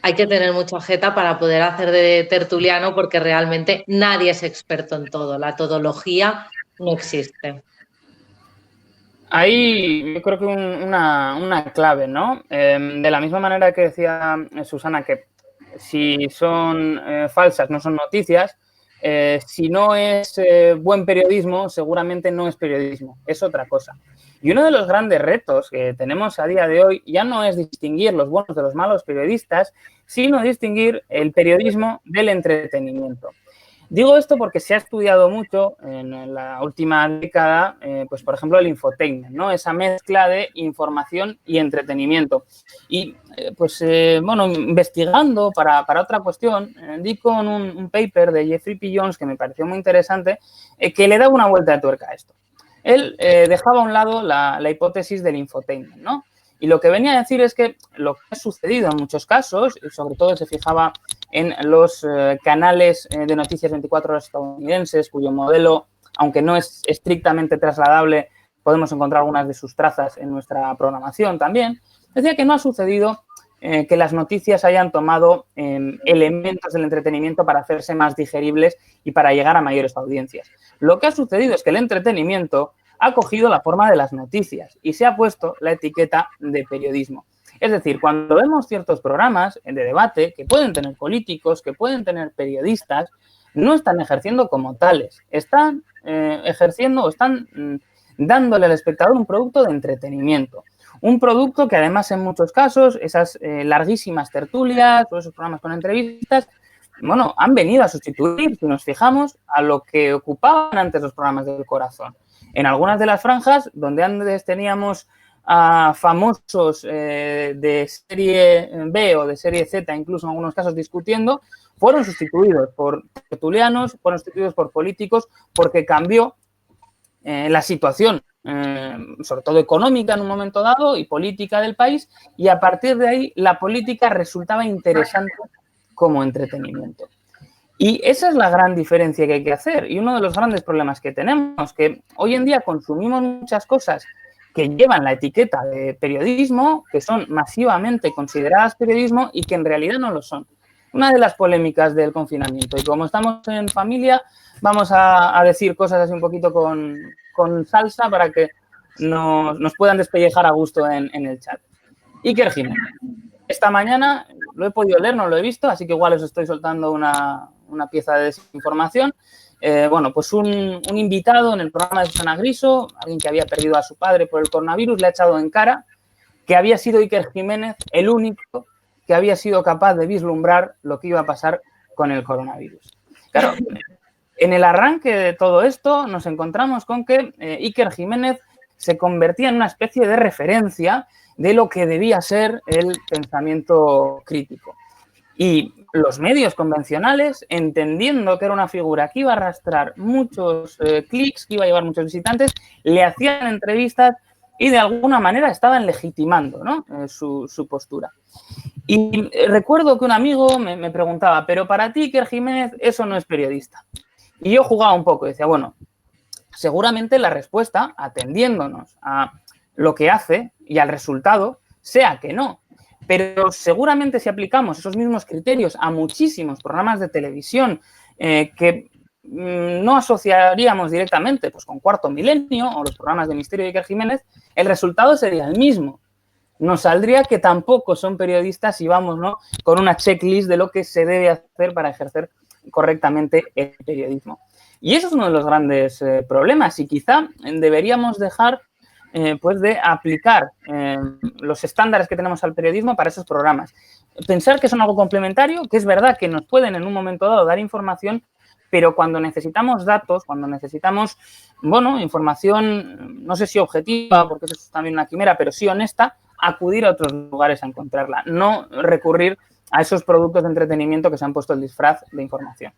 Speaker 4: hay que tener mucha jeta para poder hacer de tertuliano, porque realmente nadie es experto en todo. La todología no existe.
Speaker 5: Hay, yo creo que una clave, ¿no? De la misma manera que decía Susana, que si son falsas, no son noticias, si no es buen periodismo, seguramente no es periodismo, es otra cosa. Y uno de los grandes retos que tenemos a día de hoy ya no es distinguir los buenos de los malos periodistas, sino distinguir el periodismo del entretenimiento. Digo esto porque se ha estudiado mucho en la última década, pues por ejemplo, el infotainment, ¿no? Esa mezcla de información y entretenimiento. Y bueno, investigando para otra cuestión, di con un paper de Jeffrey P. Jones que me pareció muy interesante, que le daba una vuelta de tuerca a esto. Él dejaba a un lado la hipótesis del infotainment, ¿no? Y lo que venía a decir es que lo que ha sucedido en muchos casos, y sobre todo se fijaba en los canales de noticias 24 horas estadounidenses, cuyo modelo, aunque no es estrictamente trasladable, podemos encontrar algunas de sus trazas en nuestra programación también, decía que no ha sucedido que las noticias hayan tomado elementos del entretenimiento para hacerse más digeribles y para llegar a mayores audiencias. Lo que ha sucedido es que el entretenimiento ha cogido la forma de las noticias y se ha puesto la etiqueta de periodismo. Es decir, cuando vemos ciertos programas de debate que pueden tener políticos, que pueden tener periodistas, no están ejerciendo como tales, están ejerciendo o están dándole al espectador un producto de entretenimiento. Un producto que además en muchos casos, esas larguísimas tertulias o esos programas con entrevistas, bueno, han venido a sustituir, si nos fijamos, a lo que ocupaban antes los programas del corazón. En algunas de las franjas, donde antes teníamos a famosos de serie B o de serie Z, incluso en algunos casos discutiendo, fueron sustituidos por tertulianos, fueron sustituidos por políticos, porque cambió la situación, sobre todo económica en un momento dado y política del país, y a partir de ahí la política resultaba interesante como entretenimiento. Y esa es la gran diferencia que hay que hacer y uno de los grandes problemas que tenemos, que hoy en día consumimos muchas cosas que llevan la etiqueta de periodismo, que son masivamente consideradas periodismo y que en realidad no lo son. Una de las polémicas del confinamiento, y como estamos en familia, vamos a decir cosas así un poquito con salsa para que nos puedan despellejar a gusto en el chat. Iker Jiménez. Esta mañana lo he podido leer, no lo he visto, así que igual os estoy soltando una pieza de desinformación. Bueno, pues un invitado en el programa de Susana Griso, alguien que había perdido a su padre por el coronavirus, le ha echado en cara que había sido Iker Jiménez el único que había sido capaz de vislumbrar lo que iba a pasar con el coronavirus. Claro, en el arranque de todo esto nos encontramos con que Iker Jiménez se convertía en una especie de referencia de lo que debía ser el pensamiento crítico. Y los medios convencionales, entendiendo que era una figura que iba a arrastrar muchos clics, que iba a llevar muchos visitantes, le hacían entrevistas y de alguna manera estaban legitimando, ¿no? su postura. Y recuerdo que un amigo me preguntaba, pero para ti, Iker Jiménez, eso no es periodista. Y yo jugaba un poco y decía, bueno, seguramente la respuesta, atendiéndonos a lo que hace y al resultado, sea que no. Pero seguramente si aplicamos esos mismos criterios a muchísimos programas de televisión que no asociaríamos directamente pues, con Cuarto Milenio o los programas de Misterio de Iker Jiménez, el resultado sería el mismo. Nos saldría que tampoco son periodistas y vamos, ¿no?, con una checklist de lo que se debe hacer para ejercer correctamente el periodismo. Y eso es uno de los grandes problemas y quizá deberíamos dejar pues de aplicar los estándares que tenemos al periodismo para esos programas. Pensar que son algo complementario, que es verdad que nos pueden en un momento dado dar información, pero cuando necesitamos datos, cuando necesitamos, bueno, información, no sé si objetiva, porque eso es también una quimera, pero sí honesta, acudir a otros lugares a encontrarla, no recurrir a esos productos de entretenimiento que se han puesto el disfraz de información.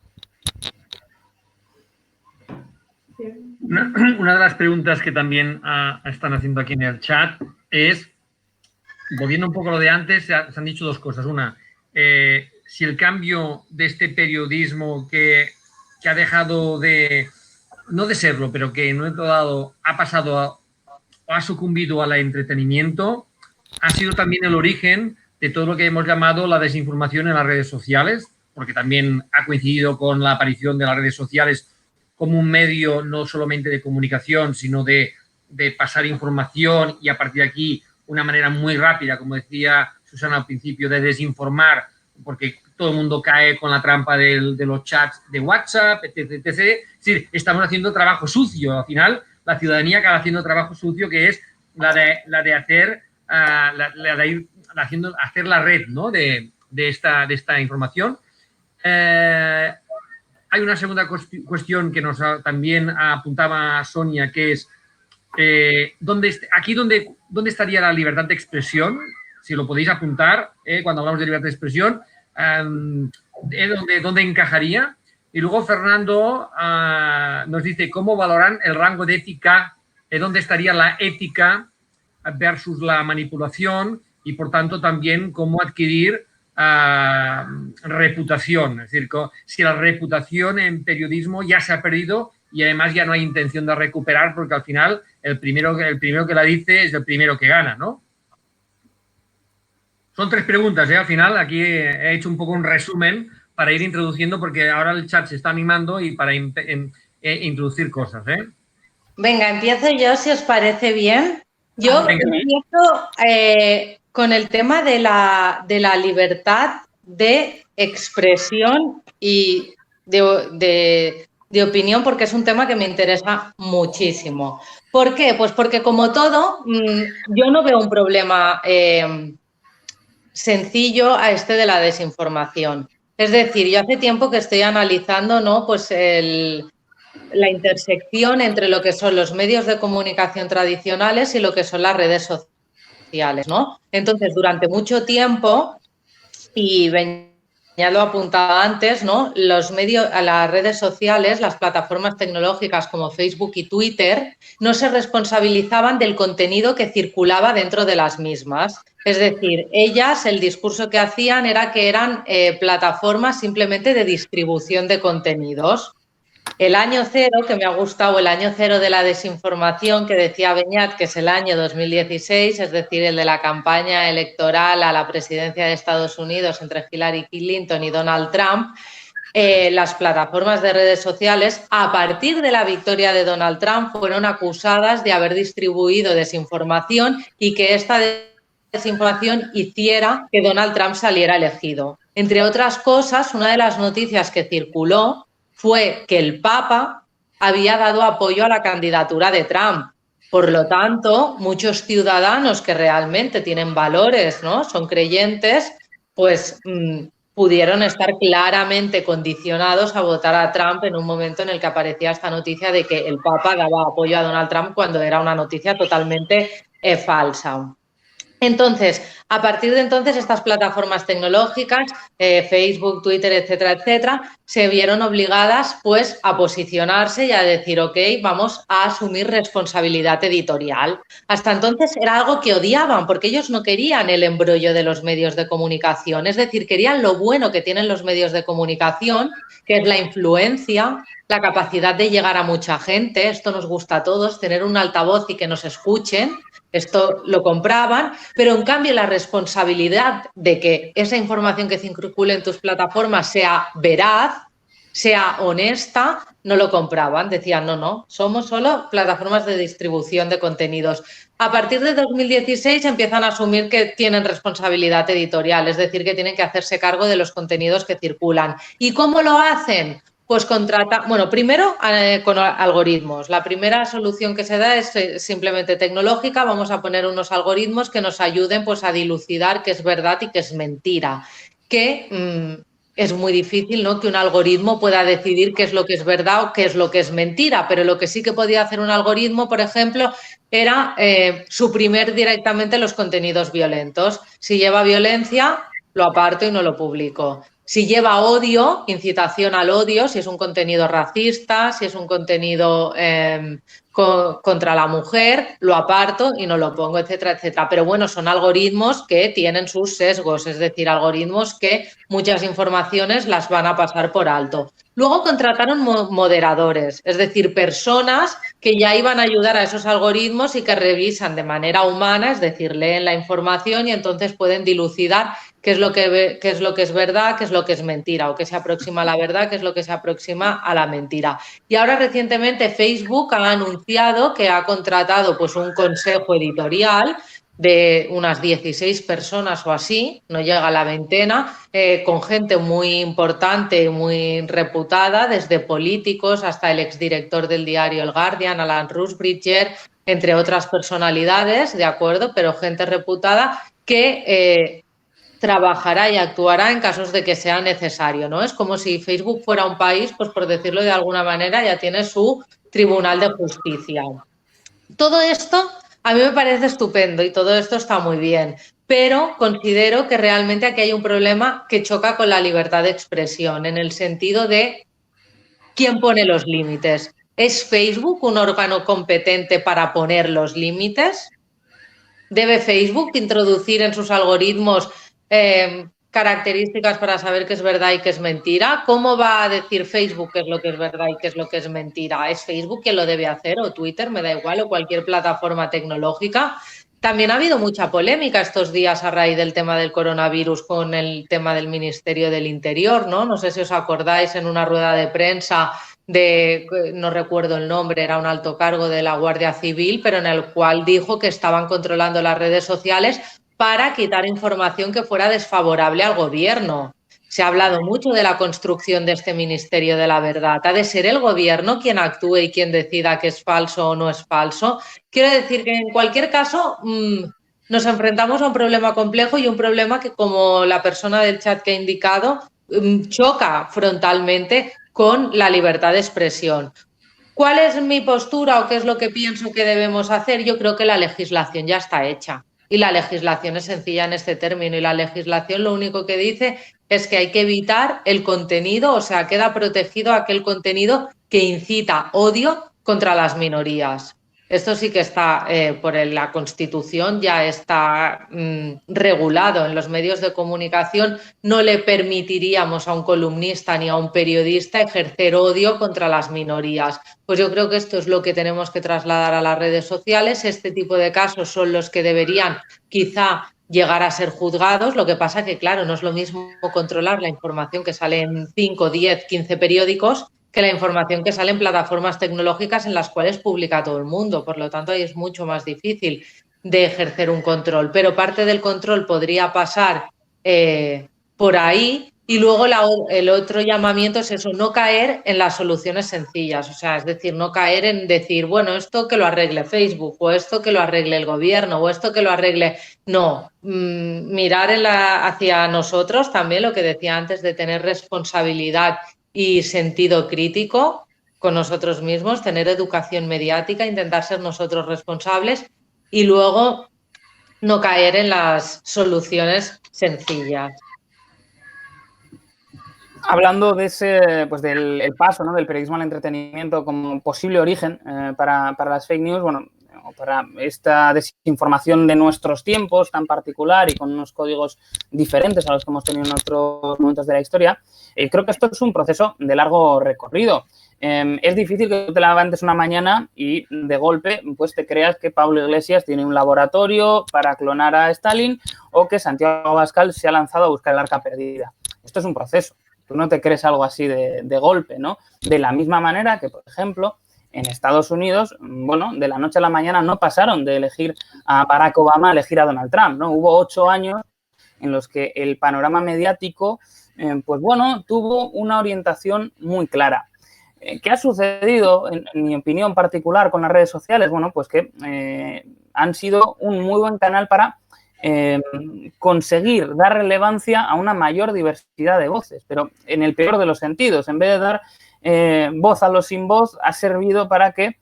Speaker 3: Una de las preguntas que también están haciendo aquí en el chat es, volviendo un poco a lo de antes, se han dicho dos cosas. Una, si el cambio de este periodismo que ha dejado de, no de serlo, pero que en un momento dado ha pasado ha sucumbido al entretenimiento, ha sido también el origen de todo lo que hemos llamado la desinformación en las redes sociales, porque también ha coincidido con la aparición de las redes sociales como un medio no solamente de comunicación, sino de pasar información y a partir de aquí una manera muy rápida, como decía Susana al principio, de desinformar, porque todo el mundo cae con la trampa de los chats de WhatsApp, etc, etc. Es decir, estamos haciendo trabajo sucio. Al final, la ciudadanía acaba haciendo trabajo sucio, que es la de hacer hacer la red, ¿no?, de esta información. Hay una segunda cuestión que también apuntaba Sonia, que es ¿dónde estaría la libertad de expresión? Si lo podéis apuntar, cuando hablamos de libertad de expresión, ¿dónde encajaría? Y luego Fernando nos dice cómo valoran el rango de ética, dónde estaría la ética versus la manipulación y, por tanto, también cómo adquirir reputación. Es decir, si la reputación en periodismo ya se ha perdido y además ya no hay intención de recuperar, porque al final el primero que la dice es el primero que gana, ¿no? Son 3 preguntas, al final aquí he hecho un poco un resumen para ir introduciendo, porque ahora el chat se está animando y para introducir cosas.
Speaker 4: Venga, empiezo yo, si os parece bien. Yo empiezo con el tema de la libertad de expresión y de opinión, porque es un tema que me interesa muchísimo. ¿Por qué? Pues porque, como todo, yo no veo un problema sencillo a este de la desinformación. Es decir, yo hace tiempo que estoy analizando, ¿no?, pues la intersección entre lo que son los medios de comunicación tradicionales y lo que son las redes sociales, ¿no? Entonces, durante mucho tiempo, y ya lo apuntaba antes, ¿no?, los medios, a las redes sociales, las plataformas tecnológicas como Facebook y Twitter, no se responsabilizaban del contenido que circulaba dentro de las mismas. Es decir, ellas, el discurso que hacían era que eran plataformas simplemente de distribución de contenidos. El año cero, que me ha gustado, el año cero de la desinformación que decía Beñat, que es el año 2016, es decir, el de la campaña electoral a la presidencia de Estados Unidos entre Hillary Clinton y Donald Trump, las plataformas de redes sociales, a partir de la victoria de Donald Trump, fueron acusadas de haber distribuido desinformación y que esta desinformación hiciera que Donald Trump saliera elegido. Entre otras cosas, una de las noticias que circuló fue que el Papa había dado apoyo a la candidatura de Trump. Por lo tanto, muchos ciudadanos que realmente tienen valores, ¿no?, son creyentes, pues pudieron estar claramente condicionados a votar a Trump en un momento en el que aparecía esta noticia de que el Papa daba apoyo a Donald Trump, cuando era una noticia totalmente falsa. Entonces, a partir de entonces, estas plataformas tecnológicas, Facebook, Twitter, etcétera, etcétera, se vieron obligadas, pues, a posicionarse y a decir, ok, vamos a asumir responsabilidad editorial. Hasta entonces era algo que odiaban, porque ellos no querían el embrollo de los medios de comunicación, es decir, querían lo bueno que tienen los medios de comunicación, que es la influencia, la capacidad de llegar a mucha gente. Esto nos gusta a todos, tener un altavoz y que nos escuchen. Esto lo compraban, pero en cambio la responsabilidad de que esa información que circule en tus plataformas sea veraz, sea honesta, no lo compraban. Decían, no, somos solo plataformas de distribución de contenidos. A partir de 2016 empiezan a asumir que tienen responsabilidad editorial, es decir, que tienen que hacerse cargo de los contenidos que circulan. ¿Y cómo lo hacen? Pues primero con algoritmos. La primera solución que se da es simplemente tecnológica. Vamos a poner unos algoritmos que nos ayuden, pues, a dilucidar qué es verdad y qué es mentira. Que es muy difícil, ¿no?, que un algoritmo pueda decidir qué es lo que es verdad o qué es lo que es mentira, pero lo que sí que podía hacer un algoritmo, por ejemplo, era suprimir directamente los contenidos violentos. Si lleva violencia, lo aparto y no lo publico. Si lleva odio, incitación al odio, si es un contenido racista, si es un contenido contra la mujer, lo aparto y no lo pongo, etcétera, etcétera. Pero bueno, son algoritmos que tienen sus sesgos, es decir, algoritmos que muchas informaciones las van a pasar por alto. Luego contrataron moderadores, es decir, personas que ya iban a ayudar a esos algoritmos y que revisan de manera humana, es decir, leen la información y entonces pueden dilucidar qué es lo que es verdad, qué es lo que es mentira, o qué se aproxima a la verdad, qué es lo que se aproxima a la mentira. Y ahora recientemente Facebook ha anunciado que ha contratado, pues, un consejo editorial de unas 16 personas o así, no llega a la veintena, con gente muy importante y muy reputada, desde políticos hasta el exdirector del diario El Guardian, Alan Rusbridger, entre otras personalidades, de acuerdo, pero gente reputada que trabajará y actuará en casos de que sea necesario, ¿no? Es como si Facebook fuera un país, pues, por decirlo de alguna manera, ya tiene su tribunal de justicia. Todo esto a mí me parece estupendo y todo esto está muy bien, pero considero que realmente aquí hay un problema que choca con la libertad de expresión, en el sentido de ¿quién pone los límites? ¿Es Facebook un órgano competente para poner los límites? ¿Debe Facebook introducir en sus algoritmos características para saber qué es verdad y qué es mentira? ¿Cómo va a decir Facebook qué es lo que es verdad y qué es lo que es mentira? ¿Es Facebook quien lo debe hacer, o Twitter, me da igual, o cualquier plataforma tecnológica? También ha habido mucha polémica estos días a raíz del tema del coronavirus con el tema del Ministerio del Interior, ¿no? No sé si os acordáis en una rueda de prensa no recuerdo el nombre, era un alto cargo de la Guardia Civil, pero en el cual dijo que estaban controlando las redes sociales para quitar información que fuera desfavorable al gobierno. Se ha hablado mucho de la construcción de este Ministerio de la Verdad. ¿Ha de ser el gobierno quien actúe y quien decida que es falso o no es falso? Quiero decir que en cualquier caso nos enfrentamos a un problema complejo y un problema que, como la persona del chat que ha indicado, choca frontalmente con la libertad de expresión. ¿Cuál es mi postura o qué es lo que pienso que debemos hacer? Yo creo que la legislación ya está hecha y la legislación es sencilla en este término y la legislación lo único que dice es que hay que evitar el contenido, o sea, queda protegido aquel contenido que incita odio contra las minorías. Esto sí que está por la Constitución, ya está regulado en los medios de comunicación. No le permitiríamos a un columnista ni a un periodista ejercer odio contra las minorías. Pues yo creo que esto es lo que tenemos que trasladar a las redes sociales. Este tipo de casos son los que deberían quizá llegar a ser juzgados. Lo que pasa que, claro, no es lo mismo controlar la información que sale en 5, 10, 15 periódicos que la información que sale en plataformas tecnológicas en las cuales publica todo el mundo. Por lo tanto, ahí es mucho más difícil de ejercer un control. Pero parte del control podría pasar por ahí. Y luego el otro llamamiento es eso, no caer en las soluciones sencillas. O sea, es decir, no caer en decir, bueno, esto que lo arregle Facebook, o esto que lo arregle el gobierno, o esto que lo arregle... No, mirar hacia nosotros también, lo que decía antes, de tener responsabilidad y sentido crítico con nosotros mismos, tener educación mediática, intentar ser nosotros responsables y luego no caer en las soluciones sencillas.
Speaker 5: Hablando de ese, pues del paso, ¿no?, del periodismo al entretenimiento como posible origen para las fake news, bueno, para esta desinformación de nuestros tiempos tan particular y con unos códigos diferentes a los que hemos tenido en otros momentos de la historia, creo que esto es un proceso de largo recorrido. Es difícil que te levantes una mañana y de golpe pues te creas que Pablo Iglesias tiene un laboratorio para clonar a Stalin o que Santiago Abascal se ha lanzado a buscar el arca perdida. Esto es un proceso. Tú no te crees algo así de golpe, ¿no? De la misma manera que, por ejemplo, en Estados Unidos, bueno, de la noche a la mañana no pasaron de elegir a Barack Obama a elegir a Donald Trump, ¿no? Hubo 8 años en los que el panorama mediático, pues bueno, tuvo una orientación muy clara. ¿Qué ha sucedido, en mi opinión particular, con las redes sociales? Bueno, pues que han sido un muy buen canal para conseguir dar relevancia a una mayor diversidad de voces, pero en el peor de los sentidos. En vez de dar voz a los sin voz, ha servido para que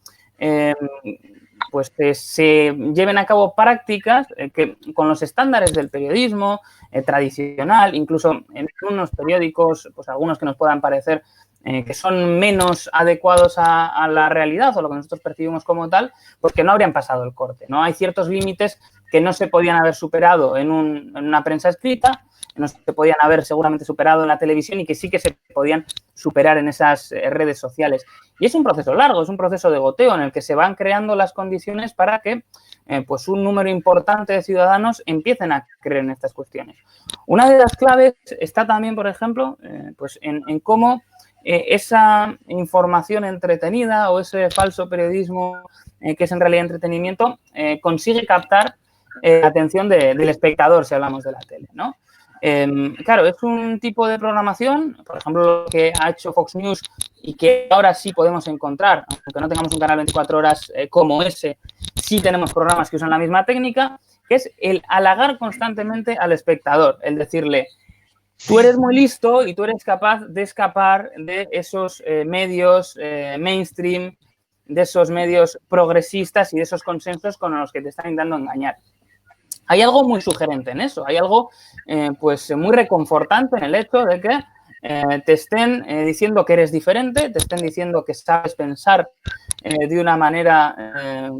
Speaker 5: pues se lleven a cabo prácticas que con los estándares del periodismo tradicional, incluso en unos periódicos, pues algunos que nos puedan parecer que son menos adecuados a la realidad o lo que nosotros percibimos como tal, pues que no habrían pasado el corte, ¿no? Hay ciertos límites que no se podían haber superado en una prensa escrita, no se podían haber seguramente superado en la televisión y que sí que se podían superar en esas redes sociales. Y es un proceso largo, es un proceso de goteo en el que se van creando las condiciones para que pues un número importante de ciudadanos empiecen a creer en estas cuestiones. Una de las claves está también, por ejemplo, pues en cómo esa información entretenida o ese falso periodismo que es en realidad entretenimiento consigue captar la atención del espectador, si hablamos de la tele, ¿no? Claro, es un tipo de programación, por ejemplo, lo que ha hecho Fox News y que ahora sí podemos encontrar, aunque no tengamos un canal 24 horas como ese, sí tenemos programas que usan la misma técnica, que es el halagar constantemente al espectador, el decirle, tú eres muy listo y tú eres capaz de escapar de esos medios mainstream, de esos medios progresistas y de esos consensos con los que te están intentando engañar. Hay algo muy sugerente en eso, hay algo pues muy reconfortante en el hecho de que te estén diciendo que eres diferente, te estén diciendo que sabes pensar de una manera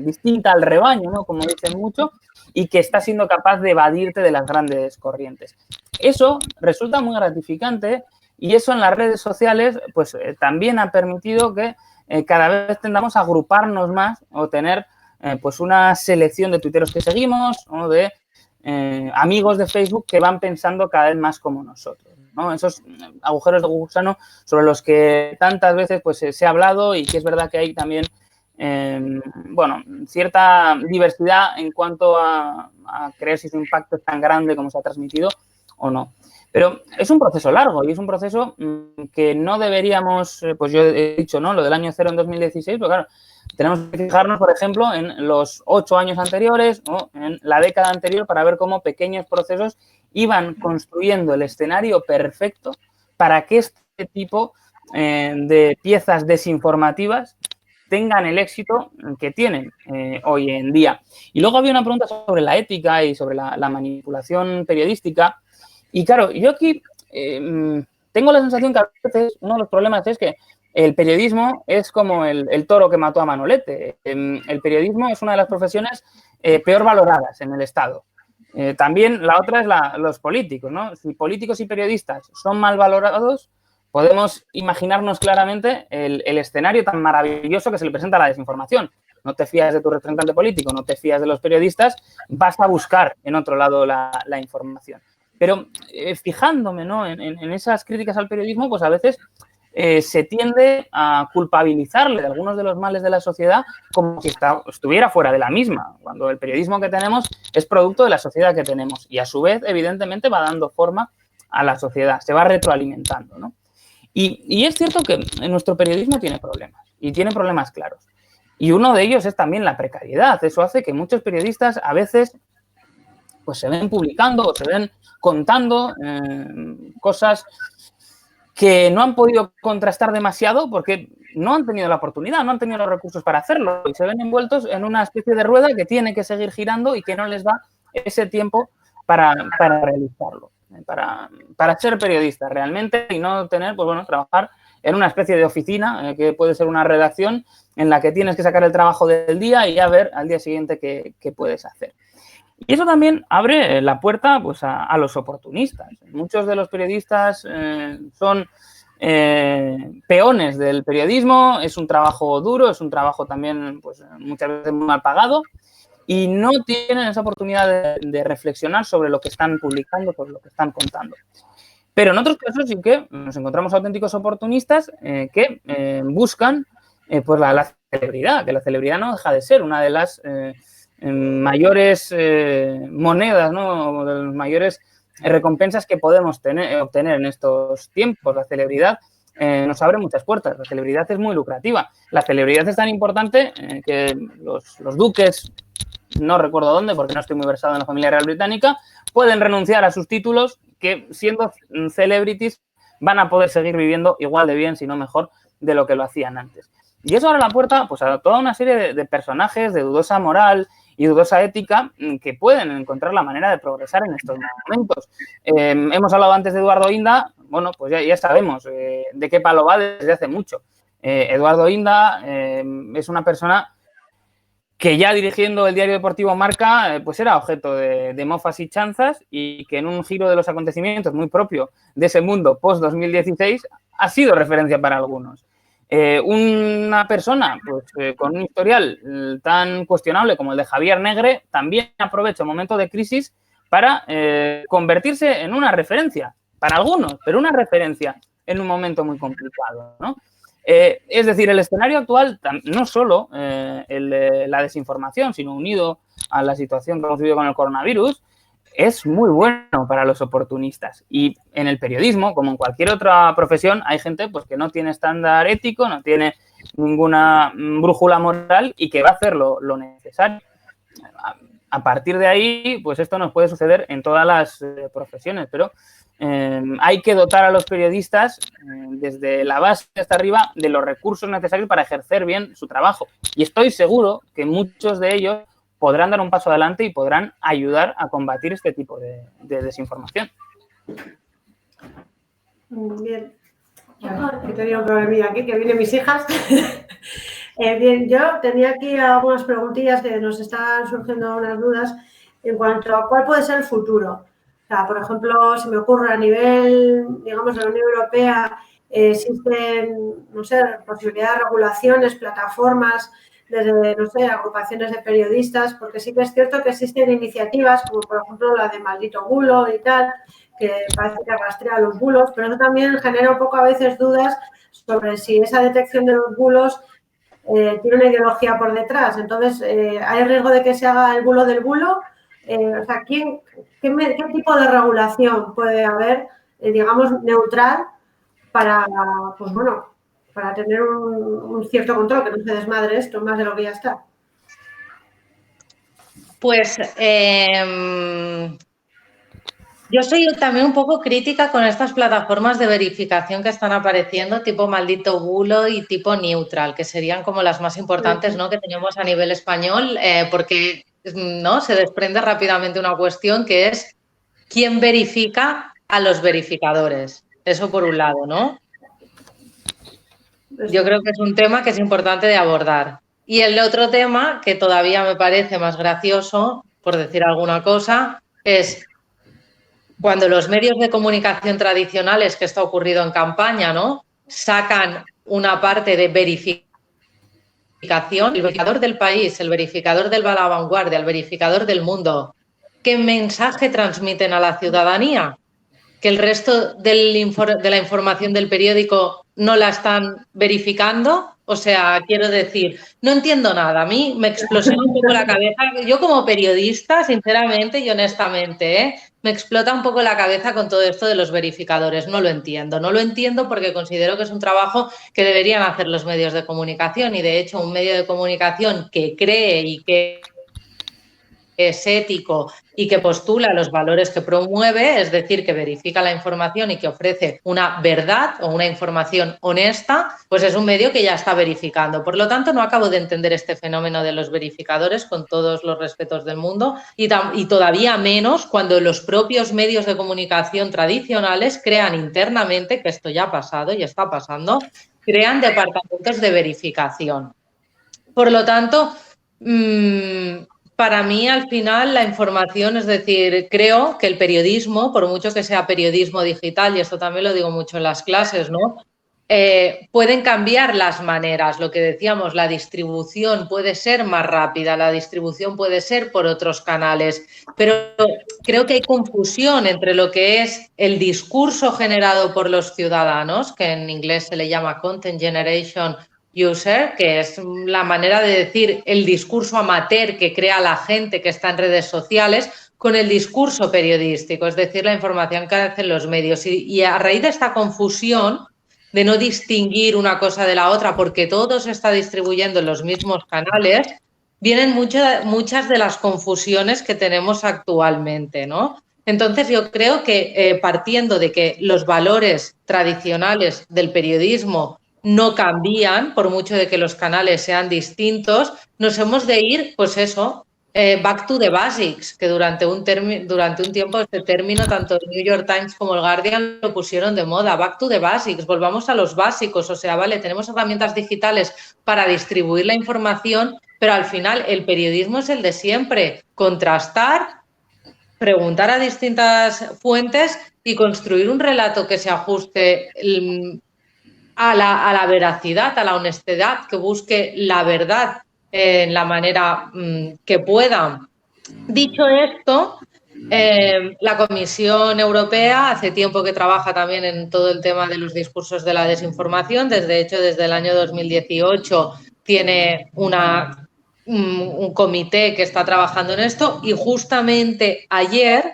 Speaker 5: distinta al rebaño, ¿no?, como dicen mucho, y que estás siendo capaz de evadirte de las grandes corrientes. Eso resulta muy gratificante y eso en las redes sociales pues también ha permitido que cada vez tendamos a agruparnos más o tener pues una selección de tuiteros que seguimos o de amigos de Facebook que van pensando cada vez más como nosotros, ¿no? Esos agujeros de gusano sobre los que tantas veces pues, se ha hablado y que es verdad que hay también bueno, cierta diversidad en cuanto a creer si su impacto es tan grande como se ha transmitido o no. Pero es un proceso largo y es un proceso que no deberíamos, pues yo he dicho, ¿no? Lo del año cero en 2016, pero claro, tenemos que fijarnos, por ejemplo, en los 8 años anteriores o en la década anterior para ver cómo pequeños procesos iban construyendo el escenario perfecto para que este tipo de piezas desinformativas tengan el éxito que tienen hoy en día. Y luego había una pregunta sobre la ética y sobre la manipulación periodística. Y claro, yo aquí tengo la sensación que a veces uno de los problemas es que el periodismo es como el toro que mató a Manolete. El periodismo es una de las profesiones peor valoradas en el Estado. También la otra es los políticos, ¿no? Si políticos y periodistas son mal valorados, podemos imaginarnos claramente el escenario tan maravilloso que se le presenta a la desinformación. No te fías de tu representante político, no te fías de los periodistas, vas a buscar en otro lado la información. Pero fijándome, ¿no? en esas críticas al periodismo, pues a veces se tiende a culpabilizarle de algunos de los males de la sociedad como si estuviera fuera de la misma, cuando el periodismo que tenemos es producto de la sociedad que tenemos y a su vez, evidentemente, va dando forma a la sociedad, se va retroalimentando, ¿no? Y es cierto que nuestro periodismo tiene problemas y tiene problemas claros. Y uno de ellos es también la precariedad. Eso hace que muchos periodistas a veces pues se ven publicando o se ven contando cosas que no han podido contrastar demasiado porque no han tenido la oportunidad, no han tenido los recursos para hacerlo y se ven envueltos en una especie de rueda que tiene que seguir girando y que no les da ese tiempo para realizarlo, para ser periodista realmente y no tener, pues bueno, trabajar en una especie de oficina que puede ser una redacción en la que tienes que sacar el trabajo del día y ya ver al día siguiente qué puedes hacer. Y eso también abre la puerta pues, a los oportunistas. Muchos de los periodistas son peones del periodismo, es un trabajo duro, es un trabajo también pues, muchas veces muy mal pagado y no tienen esa oportunidad de reflexionar sobre lo que están publicando, sobre lo que están contando. Pero en otros casos sí que nos encontramos auténticos oportunistas que buscan pues la celebridad, que la celebridad no deja de ser una de las mayores monedas, ¿no? De las mayores recompensas que podemos obtener en estos tiempos. La celebridad nos abre muchas puertas, la celebridad es muy lucrativa. La celebridad es tan importante que los duques, no recuerdo dónde porque no estoy muy versado en la familia real británica, pueden renunciar a sus títulos que siendo celebrities van a poder seguir viviendo igual de bien, si no mejor, de lo que lo hacían antes. Y eso abre la puerta pues, a toda una serie de personajes de dudosa moral y dudosa ética que pueden encontrar la manera de progresar en estos momentos. Hemos hablado antes de Eduardo Inda, bueno, pues ya sabemos de qué palo va desde hace mucho. Eduardo Inda es una persona que ya dirigiendo el diario deportivo Marca, pues era objeto de mofas y chanzas y que en un giro de los acontecimientos muy propio de ese mundo post-2016 ha sido referencia para algunos. Una persona pues, con un historial tan cuestionable como el de Javier Negre también aprovecha el momento de crisis para convertirse en una referencia, para algunos, pero una referencia en un momento muy complicado, ¿no? Es decir, el escenario actual, no solo el de la desinformación, sino unido a la situación que hemos vivido con el coronavirus, es muy bueno para los oportunistas. Y en el periodismo, como en cualquier otra profesión, hay gente pues, que no tiene estándar ético, no tiene ninguna brújula moral y que va a hacer lo necesario. A partir de ahí, pues esto nos puede suceder en todas las profesiones, pero hay que dotar a los periodistas desde la base hasta arriba de los recursos necesarios para ejercer bien su trabajo. Y estoy seguro que muchos de ellos podrán dar un paso adelante y podrán ayudar a combatir este tipo de desinformación.
Speaker 2: Bien. He tenido un problemilla aquí, que vienen mis hijas. Bien, yo tenía aquí algunas preguntillas que nos están surgiendo unas dudas en cuanto a cuál puede ser el futuro. O sea, por ejemplo, se me ocurre a nivel, digamos, de la Unión Europea, existen, no sé, posibilidad de regulaciones, plataformas desde, no sé, agrupaciones de periodistas, porque sí que es cierto que existen iniciativas, como por ejemplo la de Maldito Bulo y tal, que parece que rastrea los bulos, pero eso también genera un poco a veces dudas sobre si esa detección de los bulos tiene una ideología por detrás. Entonces, ¿hay riesgo de que se haga el bulo del bulo? O sea, ¿qué tipo de regulación puede haber, digamos, neutral para, pues bueno, para tener un cierto control, que no se desmadre esto más de lo que ya está?
Speaker 4: Pues yo soy también un poco crítica con estas plataformas de verificación que están apareciendo, tipo Maldito Bulo y tipo Neutral, que serían como las más importantes, ¿no?, que tenemos a nivel español, porque ¿no?, se desprende rápidamente una cuestión que es ¿quién verifica a los verificadores? Eso por un lado, ¿no? Yo creo que es un tema que es importante de abordar. Y el otro tema, que todavía me parece más gracioso, por decir alguna cosa, es cuando los medios de comunicación tradicionales, que esto ha ocurrido en campaña, ¿no?, sacan una parte de verificación, el verificador del país, el verificador del La Vanguardia, el verificador del Mundo, ¿qué mensaje transmiten a la ciudadanía? ¿Que el resto de la información del periódico no la están verificando? O sea, quiero decir, no entiendo nada. A mí me explosiona un poco la cabeza. Yo como periodista, sinceramente y honestamente, me explota un poco la cabeza con todo esto de los verificadores. No lo entiendo. No lo entiendo porque considero que es un trabajo que deberían hacer los medios de comunicación y, de hecho, un medio de comunicación que cree y que es ético y que postula los valores que promueve, es decir, que verifica la información y que ofrece una verdad o una información honesta, pues es un medio que ya está verificando. Por lo tanto, no acabo de entender este fenómeno de los verificadores, con todos los respetos del mundo, y todavía menos cuando los propios medios de comunicación tradicionales crean internamente, que esto ya ha pasado y está pasando, crean departamentos de verificación. Por lo tanto, para mí, al final, la información, es decir, creo que el periodismo, por mucho que sea periodismo digital, y esto también lo digo mucho en las clases, ¿no?, pueden cambiar las maneras. Lo que decíamos, la distribución puede ser más rápida, la distribución puede ser por otros canales, pero creo que hay confusión entre lo que es el discurso generado por los ciudadanos, que en inglés se le llama content generation user, que es la manera de decir el discurso amateur que crea la gente que está en redes sociales, con el discurso periodístico, es decir, la información que hacen los medios. Y a raíz de esta confusión de no distinguir una cosa de la otra porque todo se está distribuyendo en los mismos canales, vienen muchas de las confusiones que tenemos actualmente, ¿no? Entonces, yo creo que partiendo de que los valores tradicionales del periodismo no cambian, por mucho de que los canales sean distintos, nos hemos de ir, pues eso, back to the basics, que durante un tiempo este término, tanto el New York Times como el Guardian lo pusieron de moda, back to the basics, volvamos a los básicos, o sea, vale, tenemos herramientas digitales para distribuir la información, pero al final el periodismo es el de siempre, contrastar, preguntar a distintas fuentes y construir un relato que se ajuste a la veracidad, a la honestidad, que busque la verdad en la manera que pueda. Dicho esto, la Comisión Europea hace tiempo que trabaja también en todo el tema de los discursos de la desinformación. Desde el año 2018 tiene un comité que está trabajando en esto y justamente ayer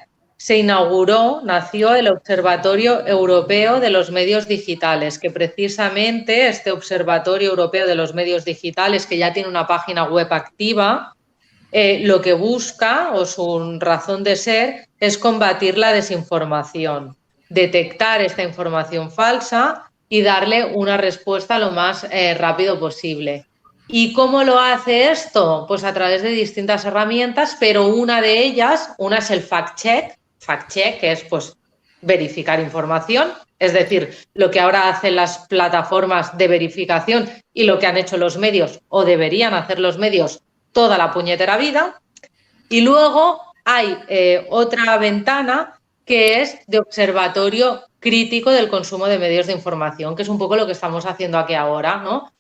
Speaker 4: nació el Observatorio Europeo de los Medios Digitales, que precisamente este Observatorio Europeo de los Medios Digitales, que ya tiene una página web activa, lo que busca, o su razón de ser, es combatir la desinformación, detectar esta información falsa y darle una respuesta lo más rápido posible. ¿Y cómo lo hace esto? Pues a través de distintas herramientas, pero una es el fact-check, que es pues verificar información, es decir, lo que ahora hacen las plataformas de verificación y lo que han hecho los medios, o deberían hacer los medios, toda la puñetera vida. Y luego hay otra ventana que es de observatorio crítico del consumo de medios de información, que es un poco lo que estamos haciendo aquí ahora, ¿no?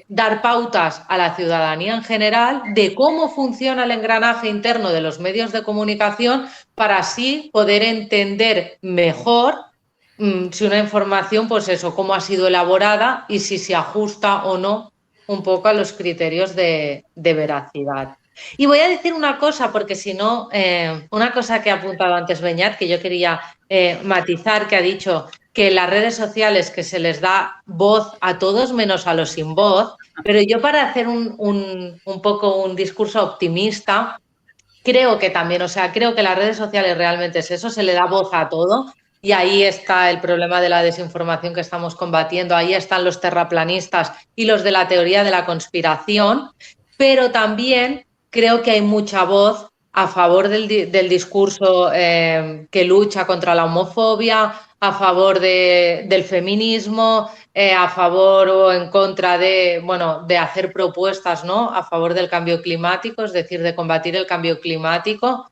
Speaker 4: dar pautas a la ciudadanía en general de cómo funciona el engranaje interno de los medios de comunicación para así poder entender mejor si una información, pues eso, cómo ha sido elaborada y si se ajusta o no un poco a los criterios de veracidad. Y voy a decir una cosa, porque si no, una cosa que ha apuntado antes Beñat, que yo quería matizar, que ha dicho que en las redes sociales que se les da voz a todos menos a los sin voz, pero yo para hacer un poco un discurso optimista, creo que también, o sea, creo que las redes sociales realmente es eso, se le da voz a todo. Y ahí está el problema de la desinformación que estamos combatiendo, ahí están los terraplanistas y los de la teoría de la conspiración, pero también creo que hay mucha voz a favor del discurso que lucha contra la homofobia, a favor del feminismo, a favor o en contra de, bueno, de hacer propuestas, ¿no?, a favor del cambio climático, es decir, de combatir el cambio climático,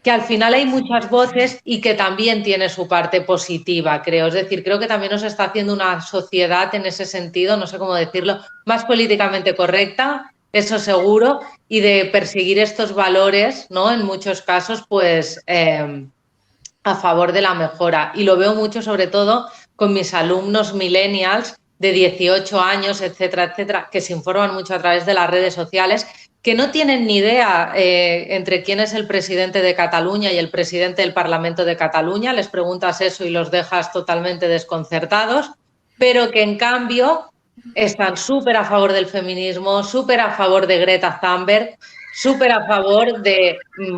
Speaker 4: que al final hay muchas voces y que también tiene su parte positiva, creo. Es decir, creo que también nos está haciendo una sociedad en ese sentido, no sé cómo decirlo, más políticamente correcta, eso seguro, y de perseguir estos valores, ¿no?, en muchos casos, pues a favor de la mejora. Y lo veo mucho, sobre todo, con mis alumnos millennials de 18 años, etcétera, etcétera, que se informan mucho a través de las redes sociales, que no tienen ni idea entre quién es el presidente de Cataluña y el presidente del Parlamento de Cataluña. Les preguntas eso y los dejas totalmente desconcertados, pero que en cambio están súper a favor del feminismo, súper a favor de Greta Thunberg, súper a favor de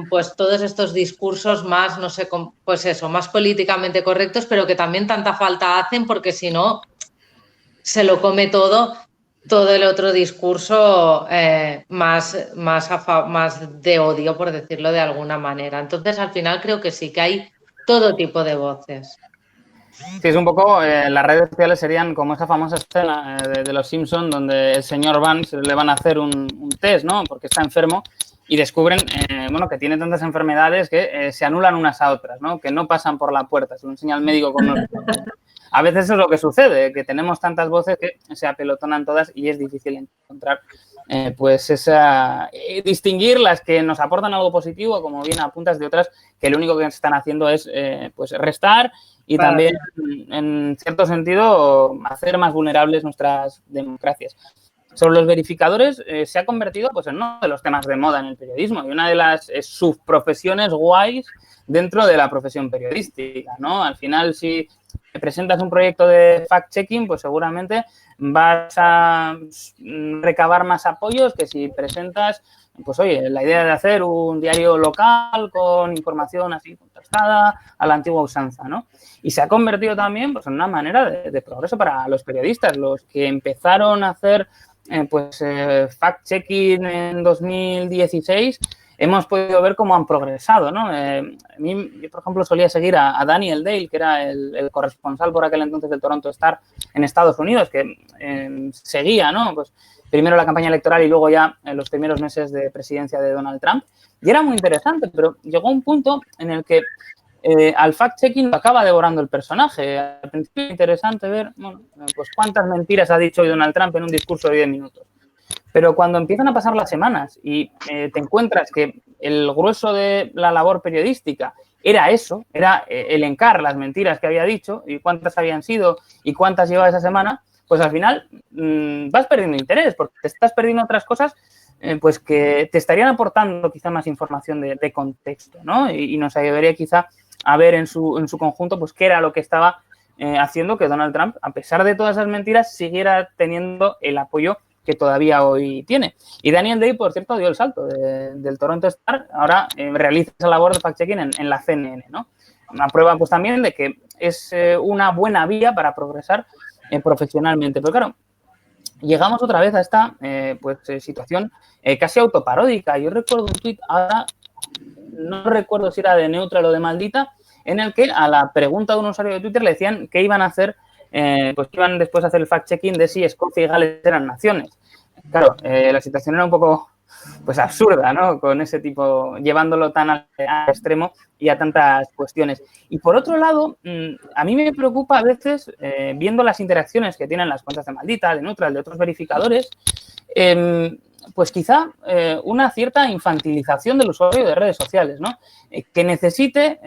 Speaker 4: pues todos estos discursos más, no sé, pues eso, más políticamente correctos, pero que también tanta falta hacen porque si no se lo come todo el otro discurso más de odio, por decirlo de alguna manera. Entonces, al final creo que sí, que hay todo tipo de voces.
Speaker 5: Sí, es un poco, las redes sociales serían como esa famosa escena de Los Simpson donde el señor Vance le van a hacer un test, ¿no?, porque está enfermo y descubren, bueno, que tiene tantas enfermedades que se anulan unas a otras, ¿no?, que no pasan por la puerta, se lo enseña el médico con nosotros. A veces eso es lo que sucede, que tenemos tantas voces que se apelotonan todas y es difícil encontrar, pues distinguir las que nos aportan algo positivo, como bien apuntas, de otras que lo único que están haciendo es pues restar y también, en cierto sentido, hacer más vulnerables nuestras democracias. Sobre los verificadores, se ha convertido pues, en uno de los temas de moda en el periodismo y una de las subprofesiones guays dentro de la profesión periodística, ¿no? Al final, si presentas un proyecto de fact-checking, pues seguramente vas a recabar más apoyos que si presentas, pues oye, la idea de hacer un diario local con información así contrastada a la antigua usanza, ¿no? Y se ha convertido también pues, en una manera de progreso para los periodistas, los que empezaron a hacer fact-checking en 2016, hemos podido ver cómo han progresado, ¿no? Yo, por ejemplo, solía seguir a Daniel Dale, que era el corresponsal por aquel entonces del Toronto Star en Estados Unidos, que seguía, ¿no?, pues primero la campaña electoral y luego ya en los primeros meses de presidencia de Donald Trump. Y era muy interesante, pero llegó un punto en el que al fact-checking lo acaba devorando el personaje. Al principio es interesante ver, bueno, pues cuántas mentiras ha dicho hoy Donald Trump en un discurso de 10 minutos. Pero cuando empiezan a pasar las semanas y te encuentras que el grueso de la labor periodística era eso, era elencar las mentiras que había dicho y cuántas habían sido y cuántas llevaba esa semana, pues al final vas perdiendo interés porque te estás perdiendo otras cosas pues que te estarían aportando quizá más información de contexto, ¿no? Y nos ayudaría quizá a ver en su conjunto pues qué era lo que estaba haciendo que Donald Trump, a pesar de todas esas mentiras, siguiera teniendo el apoyo que todavía hoy tiene. Y Daniel Day, por cierto, dio el salto del Toronto Star, ahora realiza esa labor de fact-checking en la CNN, ¿no? Una prueba, pues, también de que es una buena vía para progresar profesionalmente. Pero, claro, llegamos otra vez a esta situación casi autoparódica. Yo recuerdo un tuit, ahora no recuerdo si era de Neutral o de Maldita, en el que a la pregunta de un usuario de Twitter le decían que iban a hacer pues que iban después a hacer el fact-checking de si Escocia y Gales eran naciones. Claro, la situación era un poco pues absurda, ¿no? Con ese tipo, llevándolo tan al extremo y a tantas cuestiones. Y por otro lado, a mí me preocupa a veces, viendo las interacciones que tienen las cuentas de Maldita, de Neutral, de otros verificadores, pues quizá una cierta infantilización del usuario de redes sociales, ¿no? Que necesite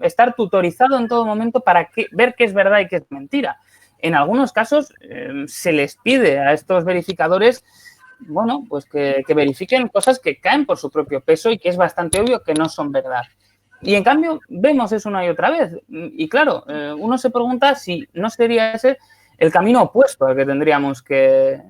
Speaker 5: estar tutorizado en todo momento para ver qué es verdad y qué es mentira. En algunos casos se les pide a estos verificadores, bueno, pues que verifiquen cosas que caen por su propio peso y que es bastante obvio que no son verdad. Y en cambio vemos eso una y otra vez. Y claro, uno se pregunta si no sería ese el camino opuesto al que tendríamos que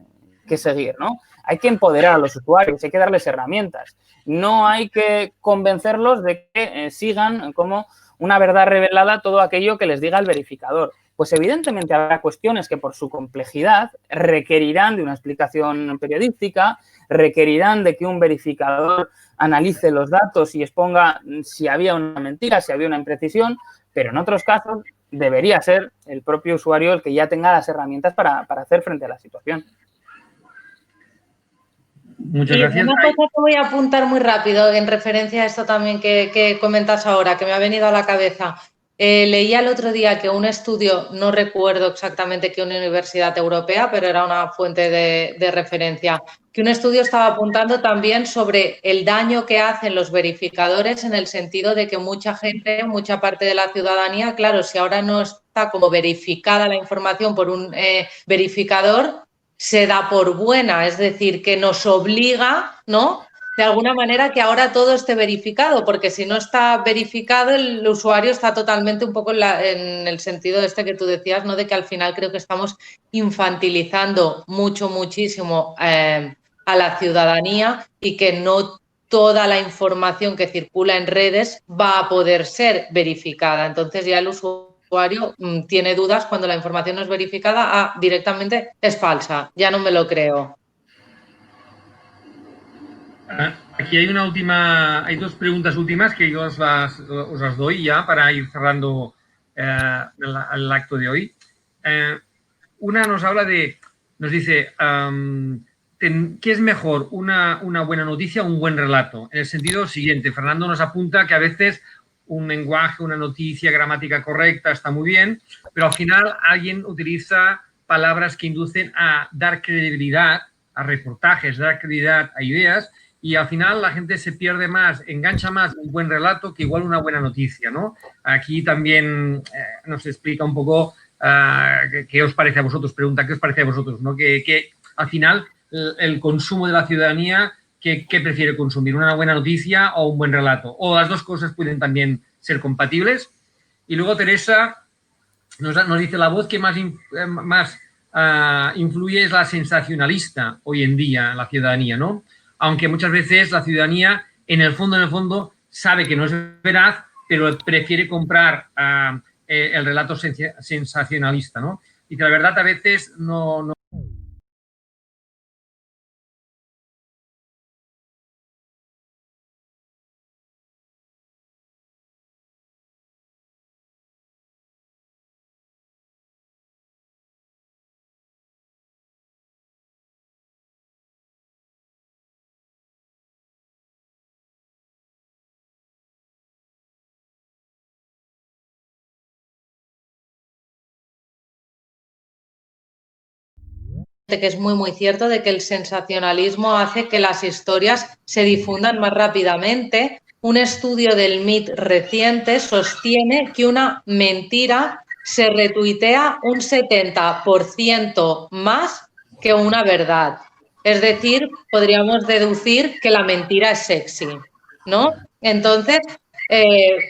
Speaker 5: seguir, ¿no? Hay que empoderar a los usuarios, hay que darles herramientas. No hay que convencerlos de que sigan como una verdad revelada todo aquello que les diga el verificador. Pues evidentemente habrá cuestiones que por su complejidad requerirán de una explicación periodística, requerirán de que un verificador analice los datos y exponga si había una mentira, si había una imprecisión, pero en otros casos debería ser el propio usuario el que ya tenga las herramientas para hacer frente a la situación.
Speaker 3: Muchas gracias.
Speaker 4: Una cosa que voy a apuntar muy rápido en referencia a esto también que comentas ahora, que me ha venido a la cabeza. Leía el otro día que un estudio, no recuerdo exactamente qué universidad europea, pero era una fuente de referencia, que un estudio estaba apuntando también sobre el daño que hacen los verificadores en el sentido de que mucha gente, mucha parte de la ciudadanía, claro, si ahora no está como verificada la información por un verificador, se da por buena, es decir, que nos obliga, ¿no?, de alguna manera que ahora todo esté verificado, porque si no está verificado el usuario está totalmente un poco en el sentido este que tú decías, ¿no?, de que al final creo que estamos infantilizando muchísimo a la ciudadanía y que no toda la información que circula en redes va a poder ser verificada. Entonces ya el usuario tiene dudas cuando la información no es verificada, directamente es falsa, ya no me lo creo.
Speaker 3: Aquí hay dos preguntas últimas que yo os las doy ya para ir cerrando el acto de hoy. Una nos dice, ¿qué es mejor, una buena noticia o un buen relato? En el sentido siguiente, Fernando nos apunta que a veces un lenguaje, una noticia, gramática correcta está muy bien, pero al final alguien utiliza palabras que inducen a dar credibilidad a reportajes, dar credibilidad a ideas, y al final la gente se pierde más, engancha más un buen relato que igual una buena noticia, ¿no? Aquí también nos explica un poco qué os parece a vosotros, pregunta qué os parece a vosotros, ¿no? Que al final el consumo de la ciudadanía, ¿qué prefiere consumir? ¿Una buena noticia o un buen relato? O las dos cosas pueden también ser compatibles. Y luego Teresa nos dice la voz que más influye es la sensacionalista hoy en día en la ciudadanía, ¿no? Aunque muchas veces la ciudadanía, en el fondo, sabe que no es veraz, pero prefiere comprar el relato sensacionalista, ¿no? Y que la verdad a veces no
Speaker 4: que es muy cierto de que el sensacionalismo hace que las historias se difundan más rápidamente. Un estudio del MIT reciente sostiene que una mentira se retuitea un 70% más que una verdad. Es decir, podríamos deducir que la mentira es sexy, ¿no? Entonces,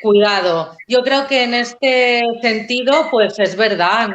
Speaker 4: cuidado. Yo creo que en este sentido, pues es verdad.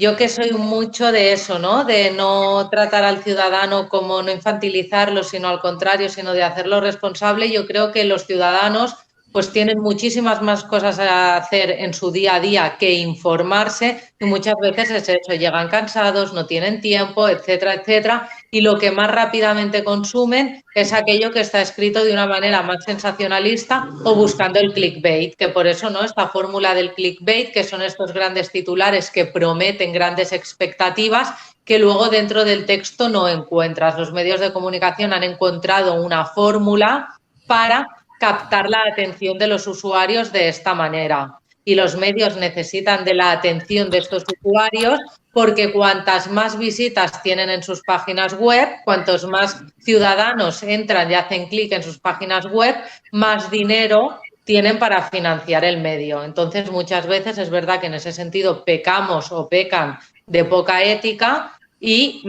Speaker 4: Yo que soy mucho de eso, ¿no? De no tratar al ciudadano como no infantilizarlo, sino al contrario, sino de hacerlo responsable. Yo creo que los ciudadanos pues tienen muchísimas más cosas a hacer en su día a día que informarse y muchas veces es eso, llegan cansados, no tienen tiempo, etcétera, etcétera. y lo que más rápidamente consumen es aquello que está escrito de una manera más sensacionalista o buscando el clickbait, que por eso, ¿no?, esta fórmula del clickbait, que son estos grandes titulares que prometen grandes expectativas que luego dentro del texto no encuentras. Los medios de comunicación han encontrado una fórmula para captar la atención de los usuarios de esta manera. Y los medios necesitan de la atención de estos usuarios porque cuantas más visitas tienen en sus páginas web, cuantos más ciudadanos entran y hacen clic en sus páginas web, más dinero tienen para financiar el medio. Entonces, muchas veces es verdad que en ese sentido pecamos o pecan de poca ética y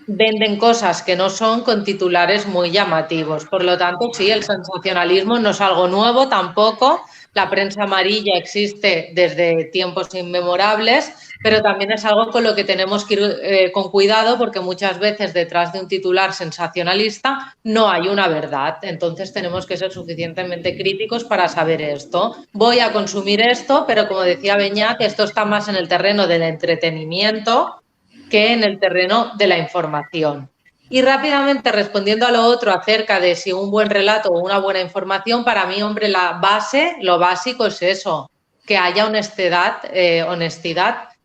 Speaker 4: venden cosas que no son con titulares muy llamativos. Por lo tanto, sí, el sensacionalismo no es algo nuevo tampoco. La prensa amarilla existe desde tiempos inmemorables, pero también es algo con lo que tenemos que ir con cuidado porque muchas veces detrás de un titular sensacionalista no hay una verdad. Entonces tenemos que ser suficientemente críticos para saber esto. Voy a consumir esto, pero como decía Beñat, esto está más en el terreno del entretenimiento que en el terreno de la información. Y rápidamente respondiendo a lo otro acerca de si un buen relato o una buena información, para mí, hombre, la base, lo básico es eso, que haya honestidad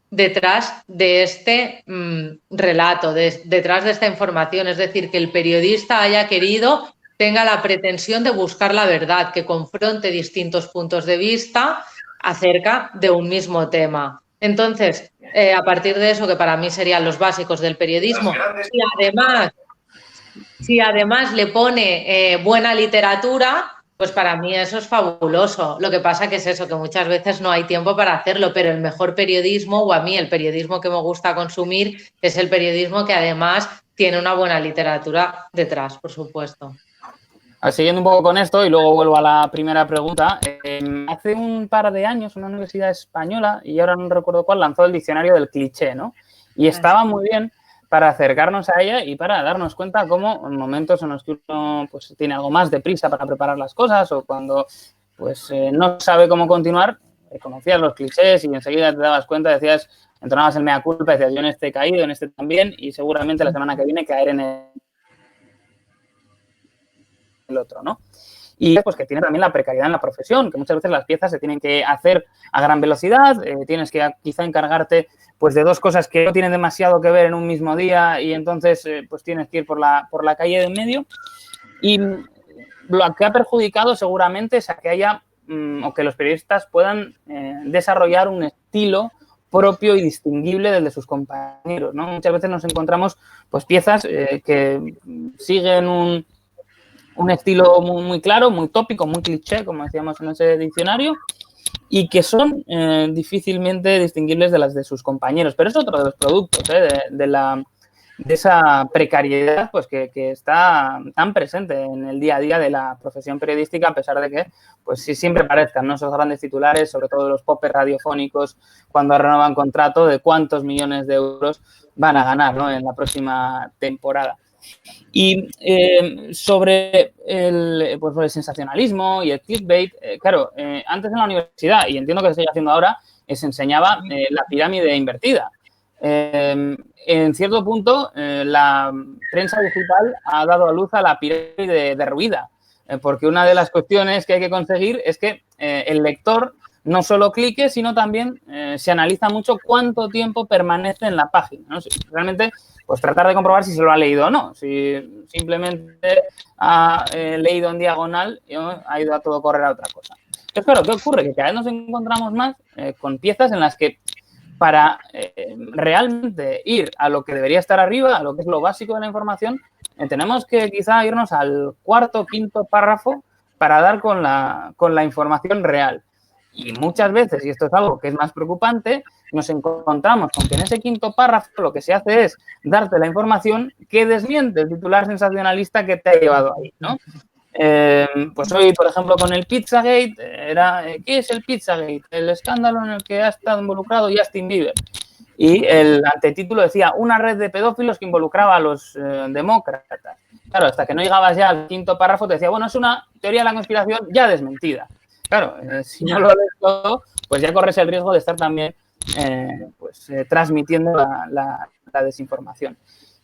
Speaker 4: detrás de este relato, detrás de esta información. Es decir, que el periodista haya querido, tenga la pretensión de buscar la verdad, que confronte distintos puntos de vista acerca de un mismo tema. Entonces, a partir de eso, que para mí serían los básicos del periodismo, si además le pone buena literatura, pues para mí eso es fabuloso. Lo que pasa que es eso, que muchas veces no hay tiempo para hacerlo, pero el mejor periodismo, o a mí el periodismo que me gusta consumir, es el periodismo que además tiene una buena literatura detrás, por supuesto.
Speaker 5: Siguiendo un poco con esto, y luego vuelvo a la primera pregunta, hace un par de años una universidad española, y ahora no recuerdo cuál, lanzó el diccionario del cliché, ¿no? Y estaba muy bien para acercarnos a ella y para darnos cuenta cómo en momentos en los que uno pues, tiene algo más de prisa para preparar las cosas o cuando pues, no sabe cómo continuar, conocías los clichés y enseguida te dabas cuenta, decías, entonabas el mea culpa, decías, yo en este he caído, en este también, y seguramente la semana que viene caer en el otro, ¿no? Y pues que tiene también la precariedad en la profesión, que muchas veces las piezas se tienen que hacer a gran velocidad, tienes que quizá encargarte pues de dos cosas que no tienen demasiado que ver en un mismo día y entonces pues tienes que ir por la calle de en medio. Y lo que ha perjudicado seguramente es a que haya o que los periodistas puedan desarrollar un estilo propio y distinguible del de sus compañeros, ¿no? Muchas veces nos encontramos pues piezas que siguen un estilo muy, muy claro, muy tópico, muy cliché, como decíamos en ese diccionario, y que son difícilmente distinguibles de las de sus compañeros. Pero es otro de los productos de esa precariedad pues que está tan presente en el día a día de la profesión periodística, a pesar de que pues sí siempre parezcan, ¿no?, esos grandes titulares, sobre todo los popes radiofónicos, cuando renuevan contrato, de cuántos millones de euros van a ganar, ¿no?, en la próxima temporada. Y sobre el sensacionalismo y el clickbait, claro, antes en la universidad, y entiendo que se sigue haciendo ahora, se enseñaba la pirámide invertida. En cierto punto, la prensa digital ha dado a luz a la pirámide derruida, porque una de las cuestiones que hay que conseguir es que el lector no solo clique, sino también se analiza mucho cuánto tiempo permanece en la página, ¿no? Si realmente, pues tratar de comprobar si se lo ha leído o no. Si simplemente ha leído en diagonal, ha ido a todo correr a otra cosa. Entonces, claro, ¿qué ocurre? Que cada vez nos encontramos más con piezas en las que para realmente ir a lo que debería estar arriba, a lo que es lo básico de la información, tenemos que quizá irnos al cuarto, quinto párrafo para dar con la información real. Y muchas veces, y esto es algo que es más preocupante, nos encontramos con que en ese quinto párrafo lo que se hace es darte la información que desmiente el titular sensacionalista que te ha llevado ahí, ¿no? Pues hoy, por ejemplo, con el Pizzagate, ¿qué es el Pizzagate? El escándalo en el que ha estado involucrado Justin Bieber. Y el antetítulo decía, una red de pedófilos que involucraba a los demócratas. Claro, hasta que no llegabas ya al quinto párrafo te decía, bueno, es una teoría de la conspiración ya desmentida. Claro, si no lo lees todo, pues ya corres el riesgo de estar también transmitiendo la desinformación.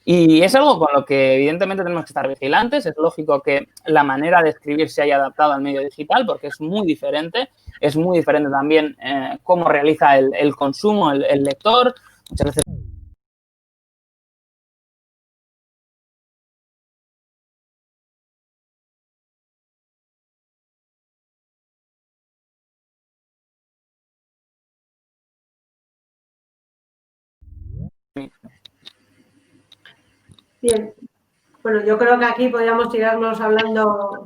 Speaker 5: Y es algo con lo que evidentemente tenemos que estar vigilantes. Es lógico que la manera de escribir se haya adaptado al medio digital porque es muy diferente. Es muy diferente también cómo realiza el consumo el lector. Muchas veces
Speaker 2: Bien. Bueno, yo creo que aquí podríamos tirarnos hablando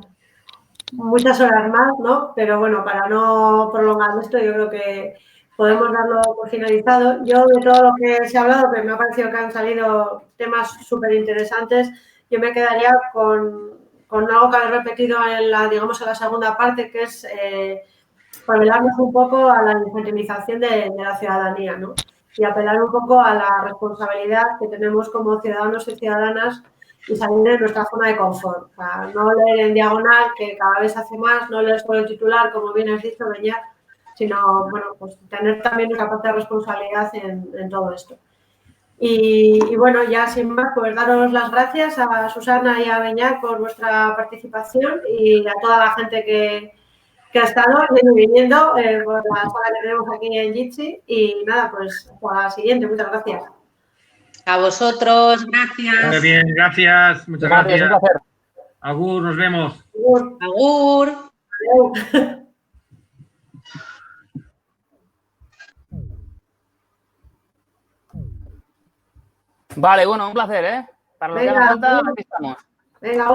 Speaker 2: muchas horas más, ¿no? Pero bueno, para no prolongar esto, yo creo que podemos darlo por finalizado. Yo, de todo lo que se ha hablado, que me ha parecido que han salido temas súper interesantes, yo me quedaría con algo que habéis repetido en la, digamos, en la segunda parte, que es revelarnos un poco a la infantilización de la ciudadanía, ¿no? Y apelar un poco a la responsabilidad que tenemos como ciudadanos y ciudadanas y salir de nuestra zona de confort. O sea, no leer en diagonal, que cada vez hace más, no leer solo el titular, como bien has dicho, Beñat, sino, bueno, pues tener también nuestra parte de responsabilidad en todo esto. Y bueno, ya sin más, pues daros las gracias a Susana y a Beñat por vuestra participación y a toda la gente que ha estado viniendo por la sala que tenemos aquí en Jitsi. Y nada, pues hasta la siguiente. Muchas gracias.
Speaker 4: A vosotros,
Speaker 3: Muy
Speaker 4: gracias.
Speaker 3: bien, gracias. Muchas
Speaker 5: gracias, un
Speaker 3: gracias.
Speaker 5: placer.
Speaker 3: Agur, nos vemos.
Speaker 4: Agur.
Speaker 2: Adiós.
Speaker 5: Vale, bueno, un placer, ¿eh? Para lo que haga
Speaker 2: Venga,
Speaker 5: falta, aquí estamos.
Speaker 2: venga,